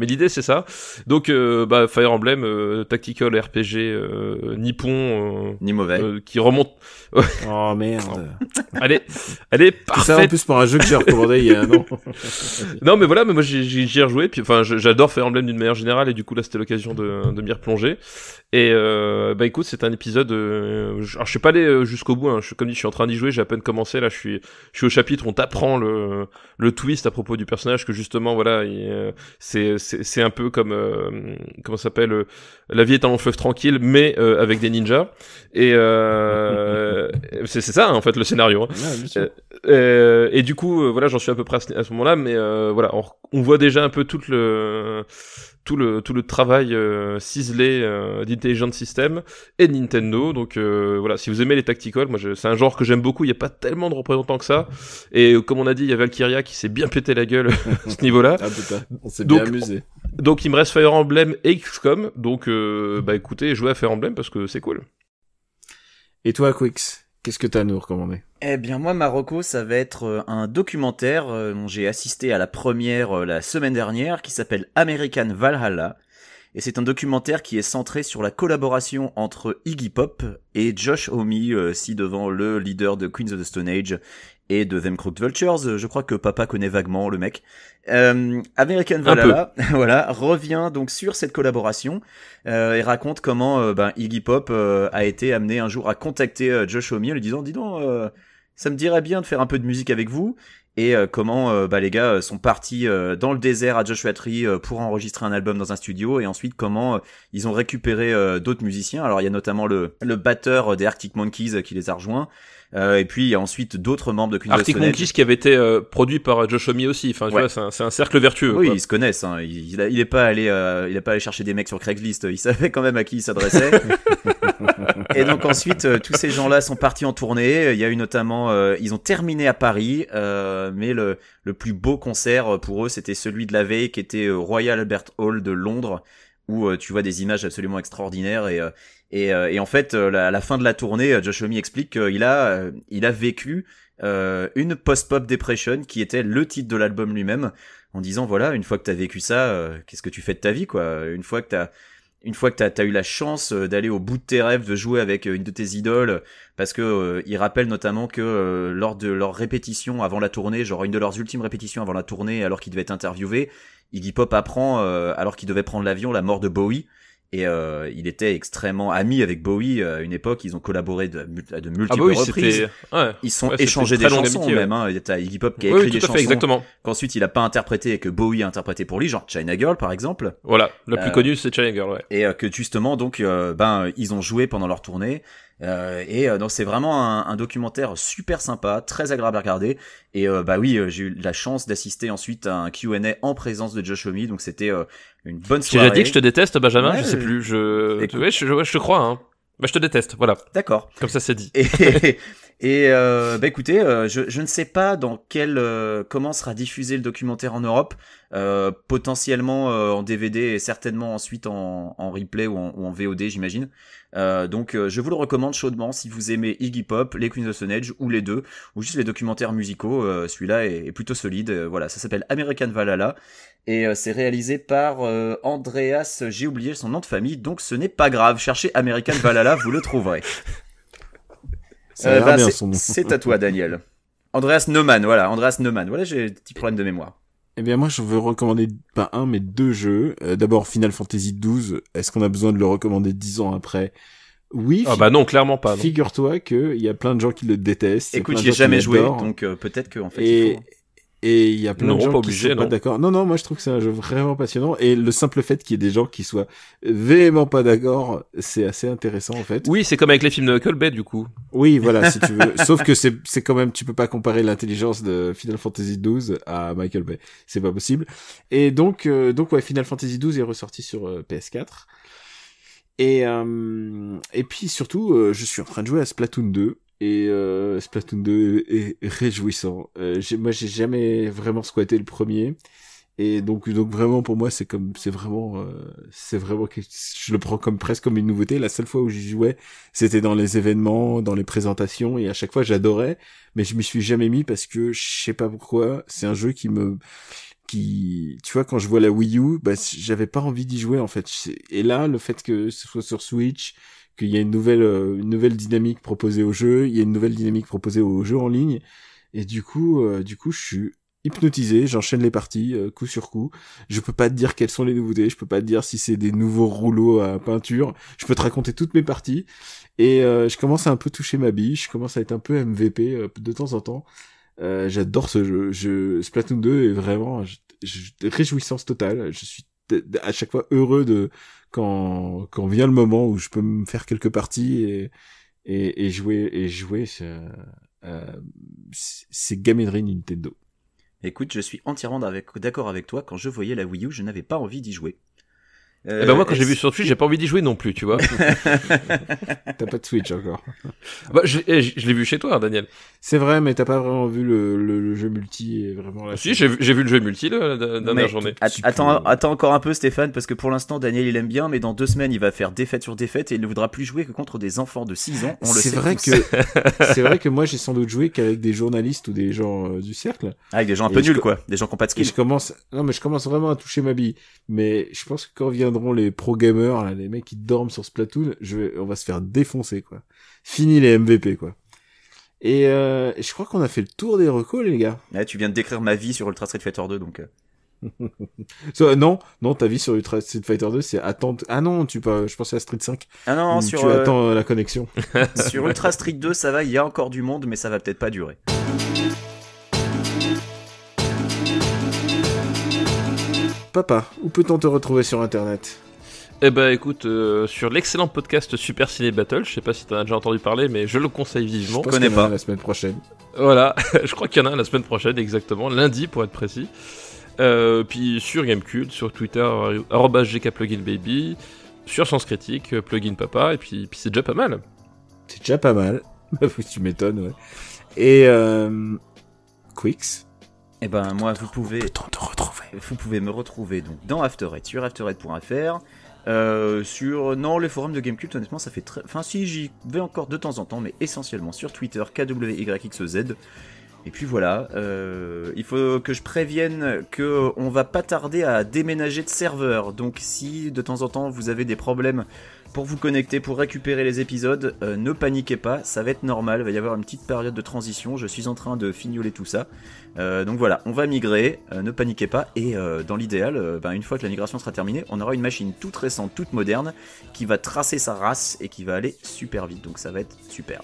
F: l'idée c'est ça. Donc Fire Emblem, tactical RPG nippon,
E: ni mauvais,
F: qui remonte.
D: Oh merde.
F: Elle est parfaite.
D: Ça en plus pour un jeu que j'ai recommandé il y a un an.
F: Non mais voilà, mais moi j'y ai rejoué. Puis enfin j'adore Fire Emblem d'une manière générale et du coup là c'était l'occasion de m'y replonger. Et écoute, c'est un épisode. Alors je suis pas allé jusqu'au bout. Hein. Comme dit, je suis en train d'y jouer. J'ai à peine commencé. Là, je suis au chapitre où on t'apprend le twist à propos du personnage, que justement voilà, c'est un peu comme comment ça s'appelle, la vie est un long fleuve tranquille, mais avec des ninjas. Et c'est ça hein, en fait le scénario. Hein. Et du coup voilà, j'en suis à peu près à ce moment-là, mais voilà, on voit déjà un peu tout le travail ciselé d'Intelligent System et de Nintendo. Donc voilà, si vous aimez les tacticals, moi c'est un genre que j'aime beaucoup. Il y a pas tellement de représentants que ça, et comme on a dit, il y a Valkyria qui s'est bien pété la gueule à ce niveau-là.
D: Ah putain, on s'est bien amusé.
F: Donc il me reste Fire Emblem et XCOM. Donc écoutez, jouez à Fire Emblem parce que c'est cool.
D: Et toi, Quix, qu'est-ce que t'as à nous recommander?
E: Eh bien moi Marocco, ça va être un documentaire dont j'ai assisté à la première la semaine dernière qui s'appelle American Valhalla. Et c'est un documentaire qui est centré sur la collaboration entre Iggy Pop et Josh Homme, ci-devant le leader de Queens of the Stone Age et de Them Crooked Vultures. Je crois que papa connaît vaguement le mec. American Valhalla, voilà, revient donc sur cette collaboration et raconte comment Iggy Pop a été amené un jour à contacter Josh Homme en lui disant « Dis donc, ça me dirait bien de faire un peu de musique avec vous ». Et comment les gars sont partis dans le désert à Joshua Tree pour enregistrer un album dans un studio, et ensuite comment ils ont récupéré d'autres musiciens. Alors il y a notamment le batteur des Arctic Monkeys qui les a rejoints, et puis il y a ensuite d'autres membres de Queens of the
F: Arctic
E: Stone Age.
F: Monkeys qui avait été produit par Josh Homme aussi. Enfin, tu
E: Ouais.
F: vois, c'est un cercle vertueux.
E: Oui,
F: Quoi.
E: ils se connaissent. Hein. Il est pas allé chercher des mecs sur Craigslist. Il savait quand même à qui il s'adressait. Et donc ensuite, tous ces gens-là sont partis en tournée. Il y a eu notamment, ils ont terminé à Paris, mais le plus beau concert pour eux, c'était celui de la veille, qui était au Royal Albert Hall de Londres, où tu vois des images absolument extraordinaires. Et en fait, à la fin de la tournée, Josh Homme explique qu'il a vécu une post-pop depression, qui était le titre de l'album lui-même, en disant voilà, une fois que t'as vécu ça, qu'est-ce que tu fais de ta vie, quoi. Une fois que t'as eu la chance d'aller au bout de tes rêves, de jouer avec une de tes idoles, parce que il rappelle notamment que lors de leur répétition avant la tournée, genre une de leurs ultimes répétitions avant la tournée, alors qu'il devait être interviewé, Iggy Pop apprend, alors qu'il devait prendre l'avion, la mort de Bowie. Et il était extrêmement ami avec Bowie à une époque. Ils ont collaboré de multiples reprises.
F: Ouais.
E: Ils sont
F: C'était
E: échangés des
F: très longue
E: chansons
F: amitié,
E: même. Hein. T'as Iggy Pop qui a
F: Oui,
E: écrit
F: tout
E: des
F: à fait,
E: chansons
F: exactement.
E: qu'ensuite il a pas interprété et que Bowie a interprété pour lui, genre China Girl par exemple.
F: Voilà, la plus connue c'est China Girl, ouais.
E: Et que justement donc ils ont joué pendant leur tournée. Donc c'est vraiment un documentaire super sympa, très agréable à regarder. Et j'ai eu la chance d'assister ensuite à un Q&A en présence de Josh Homme, donc c'était une bonne
F: J'ai
E: soirée.
F: déjà dit que je te déteste, Benjamin,
E: Ouais,
F: je sais plus.
E: écoute.
F: Ouais, je te crois, hein. Bah, je te déteste, voilà.
E: D'accord.
F: Comme ça, c'est dit.
E: Écoutez, je ne sais pas dans comment sera diffusé le documentaire en Europe, potentiellement en DVD et certainement ensuite en replay ou en VOD, j'imagine. Donc je vous le recommande chaudement si vous aimez Iggy Pop, les Queens of the Stone Age ou les deux, ou juste les documentaires musicaux. Celui-là est plutôt solide. Voilà, ça s'appelle American Valhalla et c'est réalisé par Andreas. J'ai oublié son nom de famille, donc ce n'est pas grave. Cherchez American Valhalla, vous le trouverez.
D: Ça a l'air bien, son nom.
E: C'est à toi, Daniel. Andreas Neumann, voilà, j'ai des petits problèmes de mémoire.
D: Eh bien, moi, je veux recommander pas un, mais deux jeux. D'abord, Final Fantasy XII. Est-ce qu'on a besoin de le recommander 10 ans après? Oui.
F: Ah bah non, clairement pas. Non.
D: Figure-toi qu'il y a plein de gens qui le détestent.
E: Écoute,
D: j'y
E: j'y ai jamais joué, donc peut-être que en fait. Il faut...
D: Et il y a plein
F: Non,
D: de gens
F: pas
D: qui
F: obligé,
D: sont pas
F: non.
D: d'accord. Non, moi je trouve que c'est un jeu vraiment passionnant. Et le simple fait qu'il y ait des gens qui soient véhément pas d'accord, c'est assez intéressant en fait.
F: Oui, c'est comme avec les films de Michael Bay, du coup.
D: Oui, voilà, si tu veux. Sauf que c'est quand même, tu peux pas comparer l'intelligence de Final Fantasy XII à Michael Bay. C'est pas possible. Et donc ouais, Final Fantasy XII est ressorti sur PS4. Et puis surtout, je suis en train de jouer à Splatoon 2. Et Splatoon 2 est réjouissant. Moi, j'ai jamais vraiment squatté le premier. Et donc vraiment pour moi c'est vraiment que je le prends comme presque comme une nouveauté. La seule fois où j'y jouais, c'était dans les événements, dans les présentations, et à chaque fois j'adorais, mais je m'y suis jamais mis parce que je sais pas pourquoi, c'est un jeu tu vois, quand je vois la Wii U, j'avais pas envie d'y jouer en fait. Et là, le fait que ce soit sur Switch, qu'il y a une nouvelle dynamique proposée au jeu, il y a une nouvelle dynamique proposée au jeu en ligne, et du coup je suis hypnotisé, j'enchaîne les parties coup sur coup. Je peux pas te dire quelles sont les nouveautés, je peux pas te dire si c'est des nouveaux rouleaux à peinture, je peux te raconter toutes mes parties, et je commence à un peu toucher ma bille, je commence à être un peu MVP de temps en temps. J'adore ce jeu. Splatoon 2 est vraiment réjouissance totale. Je suis à chaque fois heureux quand vient le moment où je peux me faire quelques parties et jouer ces gamèneries Nintendo.
E: Écoute, je suis entièrement d'accord avec toi. Quand je voyais la Wii U, je n'avais pas envie d'y jouer.
F: Eh ben moi quand j'ai vu sur Twitch, j'ai pas envie d'y jouer non plus, tu vois.
D: T'as pas de Switch encore.
F: Bah je l'ai vu chez toi, Daniel.
D: C'est vrai, mais t'as pas vraiment vu le jeu multi et vraiment là.
F: Si, j'ai vu le jeu multi la dernière journée.
E: Attends encore un peu, Stéphane, parce que pour l'instant, Daniel, il aime bien, mais dans 2 semaines, il va faire défaite sur défaite et il ne voudra plus jouer que contre des enfants de 6 ans. On le sait.
D: C'est vrai que moi, j'ai sans doute joué qu'avec des journalistes ou des gens du cercle.
E: Avec des gens un peu nuls, quoi. Des gens qui n'ont pas de skill.
D: Je commence vraiment à toucher ma bille. Mais je pense que quand viendront les pro gamers, là, les mecs qui dorment sur Splatoon, on va se faire défoncer, quoi. Fini les MVP, quoi. Et je crois qu'on a fait le tour des recos, les gars.
E: Ouais, tu viens de décrire ma vie sur Ultra Street Fighter 2, donc...
D: Non, ta vie sur Ultra Street Fighter 2, c'est attendre... Ah non, je pensais à Street 5.
E: Ah non,
D: tu attends la connexion.
E: Sur Ultra Street 2, ça va, il y a encore du monde, mais ça va peut-être pas durer.
D: Papa, où peut-on te retrouver sur Internet ?
F: Eh ben écoute, sur l'excellent podcast Super Ciné Battle, je sais pas si t'en as déjà entendu parler, mais je le conseille vivement.
D: Je connais pas. La semaine prochaine.
F: Voilà, je crois qu'il y en a un la semaine prochaine, exactement, lundi pour être précis. Puis sur Gamecult, sur Twitter, @gkpluginbaby, sur Sens Critique, Plugin Papa, et puis c'est déjà pas mal.
D: C'est déjà pas mal, tu m'étonnes, ouais. Et Quix.
E: Eh ben moi, vous pouvez me retrouver donc dans After Eight, sur after8.fr. Sur les forums de Gamecult, honnêtement ça fait très... Enfin si, j'y vais encore de temps en temps, mais essentiellement sur Twitter, KWYXZ. Et puis voilà, il faut que je prévienne qu'on va pas tarder à déménager de serveur. Donc si de temps en temps vous avez des problèmes pour vous connecter, pour récupérer les épisodes, ne paniquez pas, ça va être normal, il va y avoir une petite période de transition, je suis en train de fignoler tout ça. Donc voilà, on va migrer, ne paniquez pas, et dans l'idéal, une fois que la migration sera terminée, on aura une machine toute récente, toute moderne, qui va tracer sa race et qui va aller super vite, donc ça va être super.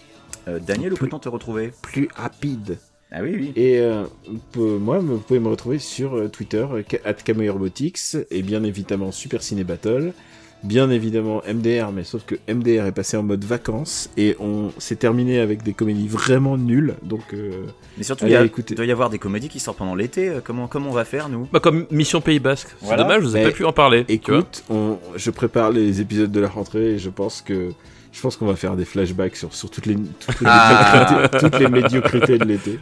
E: Daniel, où peut-on te retrouver ?
D: Plus rapide.
E: Ah oui.
D: Et moi, vous pouvez me retrouver sur Twitter, @KamoiRobotics, et bien évidemment Super Ciné Battle. Bien évidemment MDR, mais sauf que MDR est passé en mode vacances et on s'est terminé avec des comédies vraiment nulles, donc
E: mais surtout il doit y avoir des comédies qui sortent pendant l'été. Comment on va faire nous ?
F: Bah comme Mission Pays Basque. C'est dommage, vous avez pas pu en parler.
D: Écoute, je prépare les épisodes de la rentrée et je pense qu'on va faire des flashbacks sur toutes les médiocrités de l'été.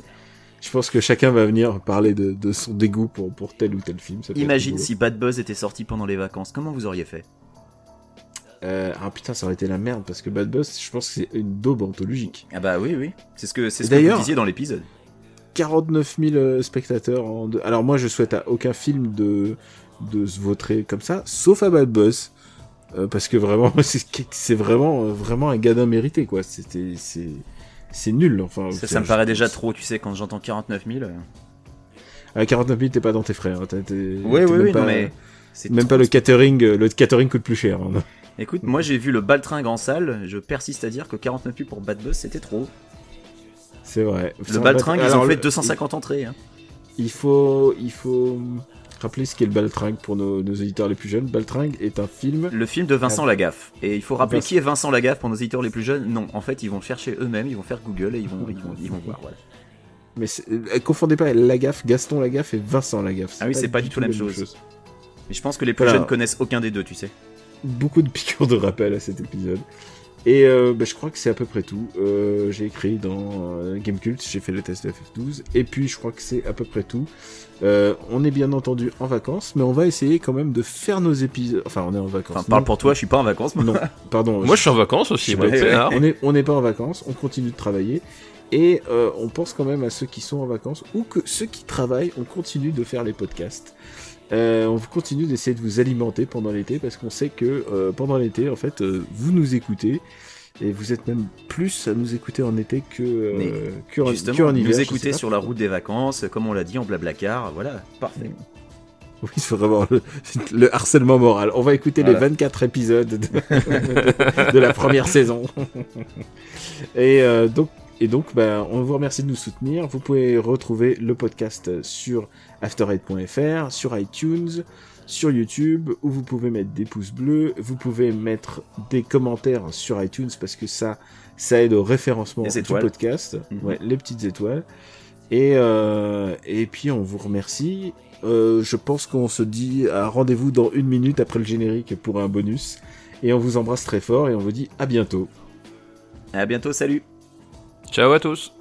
D: Je pense que chacun va venir parler de son dégoût pour tel ou tel film.
E: Imagine si Bad Buzz était sorti pendant les vacances, comment vous auriez fait ?
D: Putain, ça aurait été la merde, parce que Bad Buzz, je pense que c'est une daube anthologique.
E: Ah bah oui, c'est ce que vous disiez dans l'épisode.
D: 49 000 spectateurs Alors moi, je souhaite à aucun film de se vautrer comme ça, sauf à Bad Buzz, parce que vraiment, c'est vraiment un gadin mérité, quoi. C'est nul, enfin.
E: Ça me paraît déjà trop, tu sais, quand j'entends 49 000...
D: 49 000, t'es pas dans tes frais. Hein.
E: Oui, non mais...
D: Même pas le catering coûte plus cher. Hein.
E: Écoute, moi j'ai vu le Baltringue en salle, je persiste à dire que 49 000 pour Bad Buzz, c'était trop.
D: C'est vrai.
E: Le Baltringue, ils ont fait 250 entrées. Hein.
D: Il faut rappeler ce qu'est le Baltringue pour nos éditeurs les plus jeunes. Baltringue est un film...
E: Le film de Vincent Lagaffe. Et il faut rappeler qui est Vincent Lagaffe pour nos éditeurs les plus jeunes. Non, en fait, ils vont chercher eux-mêmes, ils vont faire Google et ils vont voir, voilà.
D: Mais confondez pas Lagaffe, Gaston Lagaffe et Vincent Lagaffe.
E: Ah oui, c'est pas du tout la même chose. Mais je pense que les plus jeunes connaissent aucun des deux, tu sais.
D: Beaucoup de piqûres de rappel à cet épisode. Et je crois que c'est à peu près tout. J'ai écrit dans Gamecult, j'ai fait le test de FF12. Et puis je crois que c'est à peu près tout. On est bien entendu en vacances, mais on va essayer quand même de faire nos épisodes. Enfin, on est en vacances.
E: Enfin, parle pour toi, je suis pas en vacances.
D: Non, pardon.
F: Moi, je suis en vacances aussi.
D: On n'est pas en vacances, on continue de travailler. Et on pense quand même à ceux qui sont en vacances ou que ceux qui travaillent, on continue de faire les podcasts. On continue d'essayer de vous alimenter pendant l'été parce qu'on sait que pendant l'été, en fait, vous nous écoutez et vous êtes même plus à nous écouter en été qu'en hiver.
E: Nous écouter sur la route des vacances, comme on l'a dit en blablacar, voilà, parfait.
D: Oui, il faut vraiment le harcèlement moral. On va écouter les 24 épisodes de la première saison. Et donc, on vous remercie de nous soutenir. Vous pouvez retrouver le podcast sur after8.fr, sur iTunes, sur YouTube, où vous pouvez mettre des pouces bleus. Vous pouvez mettre des commentaires sur iTunes parce que ça aide au référencement du podcast. Ouais, les petites étoiles. Et puis on vous remercie je pense qu'on se dit rendez-vous dans 1 minute après le générique pour un bonus. Et on vous embrasse très fort et on vous dit à bientôt.
E: À bientôt, salut.
F: Ciao à tous.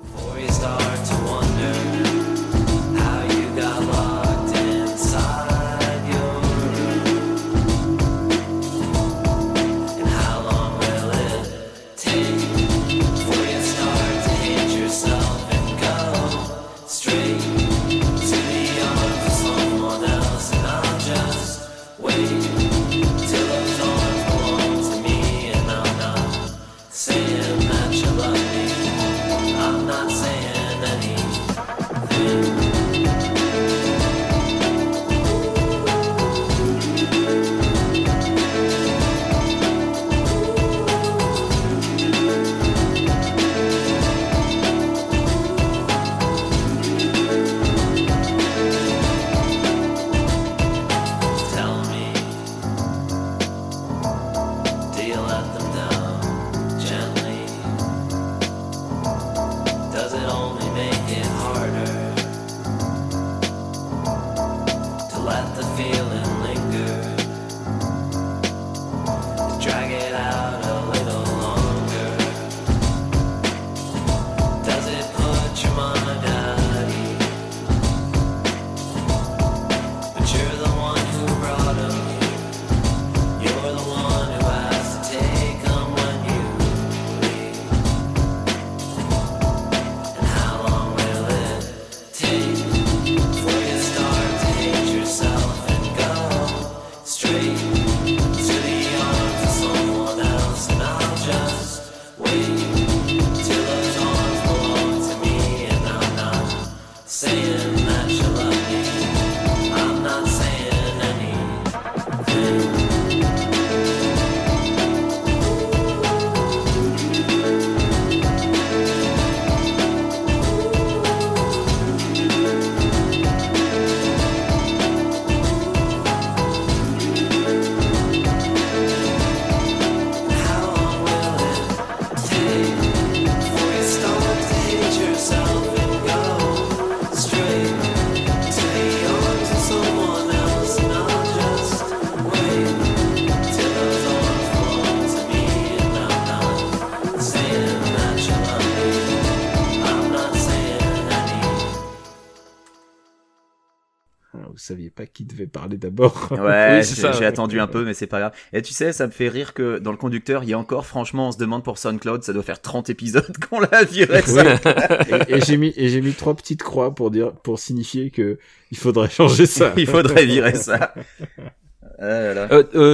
D: Vous saviez pas qui devait parler d'abord.
E: Ouais,
F: Oui, c'est ça.
E: j'ai attendu un peu, mais c'est pas grave. Et tu sais, ça me fait rire que dans le conducteur, il y a encore, franchement, on se demande pour SoundCloud, ça doit faire 30 épisodes qu'on l'a viré.
D: Oui. et j'ai mis 3 petites croix pour signifier que il faudrait changer ça.
E: Il faudrait virer ça.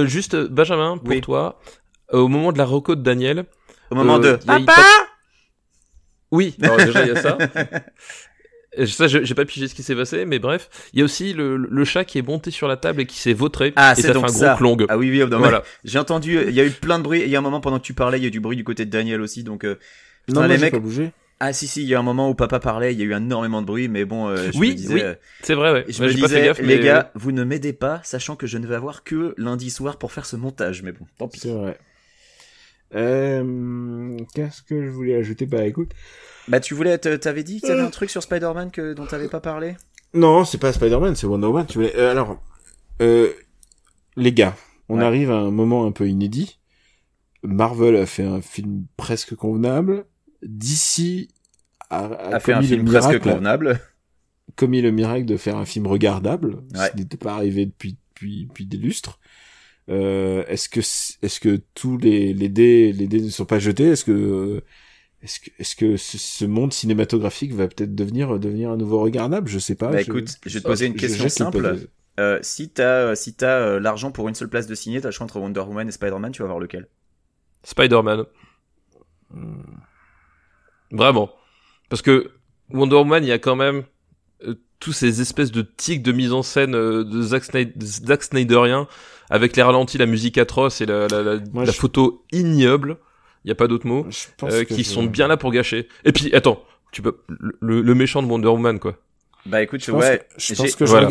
F: Juste, Benjamin, pour
E: Oui.
F: toi, au moment de la reco de Daniel...
E: Au moment de...
F: il y a-
E: Papa
F: Oui, alors déjà, il y a ça. Et ça, j'ai pas pigé ce qui s'est passé, mais bref. Il y a aussi le chat qui est monté sur la table et qui s'est vautré.
E: Ah,
F: et
E: c'est
F: ça
E: donc
F: fait un
E: ça.
F: gros clong.
E: Ah oui, oui, non,
F: Voilà.
E: mais j'ai entendu, il y a eu plein de bruit. Il y a un moment pendant que tu parlais, il y a eu du bruit du côté de Daniel aussi, donc...
D: Non,
E: putain,
D: moi,
E: les
D: j'ai
E: mecs...
D: pas bougé.
E: Ah si, il y a un moment où papa parlait, il y a eu énormément de bruit, mais bon, je
F: Oui,
E: me disais...
F: oui. C'est vrai, ouais.
E: Je
F: Ouais,
E: me
F: j'ai pas fait
E: disais,
F: gaffe,
E: les
F: mais-
E: gars, vous ne m'aidez pas, sachant que je ne vais avoir que lundi soir pour faire ce montage, mais bon, tant pis.
D: C'est vrai. Qu'est-ce que je voulais ajouter? Bah écoute.
E: Bah tu voulais, t'avais dit que t'avais un truc sur Spider-Man dont t'avais pas parlé?
D: Non, c'est pas Spider-Man, c'est Wonder Woman. Tu voulais... les gars, on
E: Ouais.
D: arrive à un moment un peu inédit. Marvel a fait un film presque convenable. DC
E: A fait un
D: commis
E: film
D: le
E: presque
D: miracle,
E: convenable.
D: commis le miracle de faire un film regardable.
E: Ouais.
D: Ce n'était pas arrivé depuis des lustres. Est-ce que tous les dés ne sont pas jetés? Est-ce que ce monde cinématographique va peut-être devenir un nouveau regardable? Je sais pas.
E: Bah écoute, je vais te poser une question
D: jette
E: simple.
D: l'hypothèse.
E: Si t'as l'argent pour une seule place de ciné, t'as le choix entre Wonder Woman et Spider-Man, tu vas voir lequel?
F: Spider-Man. Vraiment. Parce que Wonder Woman, il y a quand même tous ces espèces de tics de mise en scène de Zack Snyderien, avec les ralentis, la musique atroce et
D: Moi,
F: la
D: je-
F: photo ignoble, il y a pas d'autre mot,
D: Je pense que
F: qui sont bien là pour gâcher. Et puis, attends, tu peux le méchant de Wonder Woman, quoi.
E: Bah écoute,
D: Je pense
E: ouais,
D: que, je pense que
F: voilà.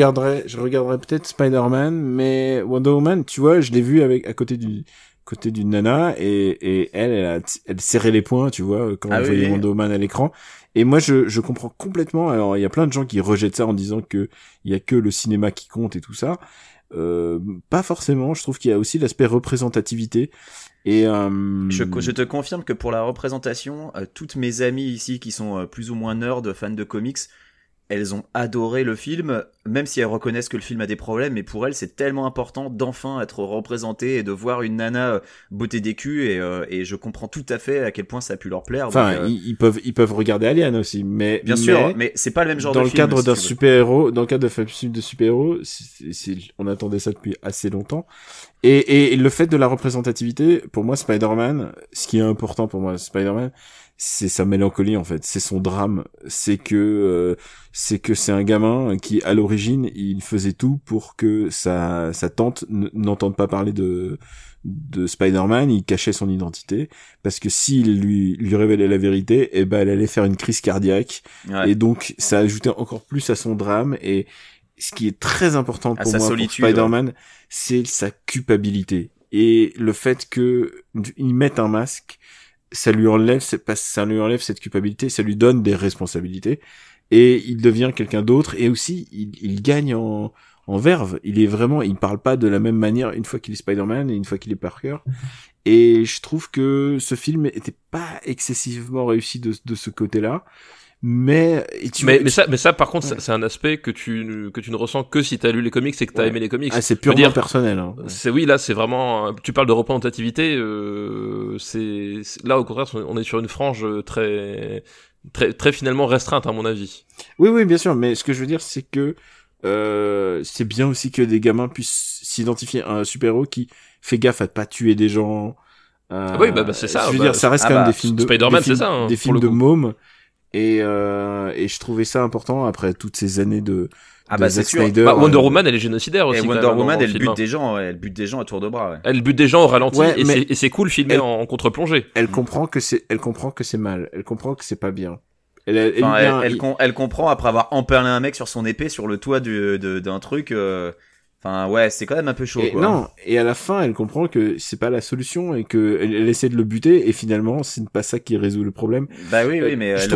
D: je regarderais peut-être Spider-Man, mais Wonder Woman, tu vois, je l'ai vu à côté côté d'une nana et elle serrait les poings, tu vois, quand elle voyait Wonder Woman à l'écran. Et moi, je comprends complètement. Alors, il y a plein de gens qui rejettent ça en disant que il y a que le cinéma qui compte et tout ça. Pas forcément. Je trouve qu'il y a aussi l'aspect représentativité. Et
E: je te confirme que pour la représentation, toutes mes amies ici qui sont plus ou moins nerds, fans de comics, elles ont adoré le film, même si elles reconnaissent que le film a des problèmes, mais pour elles, c'est tellement important d'enfin être représenté et de voir une nana botter des culs, et je comprends tout à fait à quel point ça a pu leur plaire.
D: Enfin,
E: donc,
D: ils peuvent regarder Alien aussi, mais
E: bien sûr, mais c'est pas le même genre de film.
D: Dans le cadre d'un super-héros, dans le cadre d'un film de super-héros, on attendait ça depuis assez longtemps. Et le fait de la représentativité, pour moi, Spider-Man, ce qui est important pour moi, Spider-Man, c'est sa mélancolie, en fait. C'est son drame. C'est que c'est un gamin qui, à l'origine, il faisait tout pour que sa tante n'entende pas parler de Spider-Man. Il cachait son identité. Parce que s'il lui révélait la vérité, eh ben, elle allait faire une crise cardiaque. Ouais. Et donc, ça ajoutait encore plus à son drame. Et ce qui est très important pour moi, pour Spider-Man, c'est sa culpabilité. Et le fait que il mette un masque, ça lui enlève cette culpabilité, ça lui donne des responsabilités, et il devient quelqu'un d'autre, et aussi, il gagne en verve. Il parle pas de la même manière une fois qu'il est Spider-Man et une fois qu'il est Parker. Et je trouve que ce film était pas excessivement réussi de ce côté-là. Mais
F: ça par contre, c'est un aspect que tu ne ressens que si t'as lu les comics et que t'as aimé les comics.
D: Ah, c'est purement personnel, hein.
F: Là c'est vraiment, tu parles de représentativité, c'est là au contraire on est sur une frange très finalement restreinte à mon avis.
D: Oui, bien sûr, mais ce que je veux dire c'est que c'est bien aussi que des gamins puissent s'identifier à un super-héros qui fait gaffe à pas tuer des gens.
F: Oui, c'est ça.
D: Je veux dire, ça reste quand même des films de
F: Spider-Man, c'est ça, hein,
D: des films de mômes. Et je trouvais ça important après toutes ces années de
E: c'est sûr.
F: Wonder Woman, elle est génocidaire aussi.
E: Et Wonder Woman, elle bute des gens à tour de bras. Ouais.
F: Elle bute des gens au ralenti, et c'est cool filmé en contre-plongée.
D: Elle comprend que c'est mal. Elle comprend que c'est pas bien.
E: Elle comprend après avoir empalé un mec sur son épée sur le toit d'un truc. Enfin, ouais, c'est quand même un peu chaud, quoi.
D: Non, et à la fin, elle comprend que c'est pas la solution et que elle essaie de le buter, et finalement, c'est pas ça qui résout le problème.
E: Bah oui, mais
D: je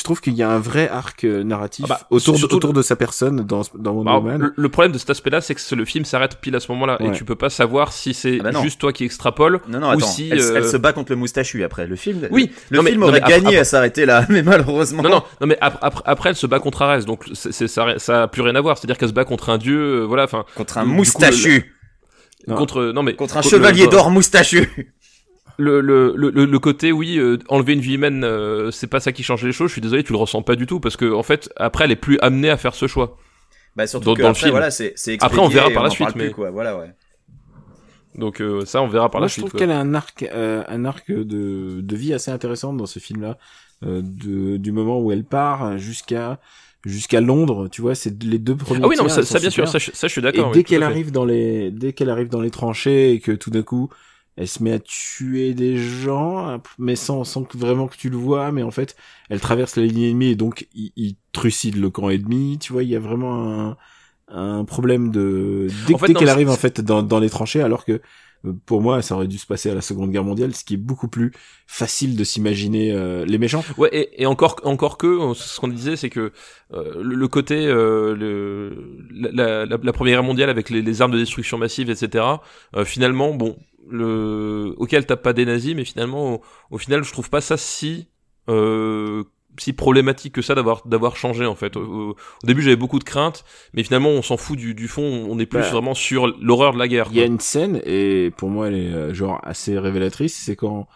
D: trouve qu'il y a un vrai arc narratif autour de sa personne dans Wonder Woman.
F: Le problème de cet aspect-là, c'est que le film s'arrête pile à ce moment-là, et tu peux pas savoir si c'est juste toi qui extrapole,
E: ou
F: attends,
E: si elle se bat contre le moustachu après. Le film,
F: le
E: film aurait gagné à s'arrêter là, mais malheureusement.
F: Non, mais après elle se bat contre Ares, donc ça a plus rien à voir. C'est-à-dire qu'elle se bat contre un dieu.
E: Contre un moustachu.
F: Contre
E: un chevalier d'or moustachu.
F: Le côté enlever une vie humaine, c'est pas ça qui change les choses. Je suis désolé, tu le ressens pas du tout, parce que en fait après elle est plus amenée à faire ce choix.
E: Surtout que après, voilà, c'est expédié.
F: Après on verra par la suite, mais
E: quoi. Voilà, ouais.
F: Donc ça on verra par la suite.
D: Je trouve qu'elle a un arc de vie assez intéressant dans ce film-là, du moment où elle part jusqu'à Londres, tu vois, c'est les deux premiers.
F: Ah oui, non, ça bien sûr, ça je suis d'accord.
D: Et dès qu'elle arrive dans les tranchées et que tout d'un coup, elle se met à tuer des gens, mais sans que vraiment que tu le vois, mais en fait, elle traverse la ligne ennemie et donc il trucide le camp ennemi, tu vois, il y a vraiment un problème dès qu'elle arrive en fait dans les tranchées, alors que pour moi, ça aurait dû se passer à la Seconde Guerre mondiale, ce qui est beaucoup plus facile de s'imaginer les méchants.
F: Ouais, et encore que ce qu'on disait, c'est que le côté la Première Guerre mondiale avec les armes de destruction massive, etc. Finalement, bon, auquel tape pas des nazis, mais finalement, au final, je trouve pas ça si problématique que ça d'avoir changé en fait. Au début j'avais beaucoup de craintes, mais finalement on s'en fout du fond, on est plus vraiment sur l'horreur de la guerre.
D: Il y a une scène, et pour moi elle est genre assez révélatrice, c'est quand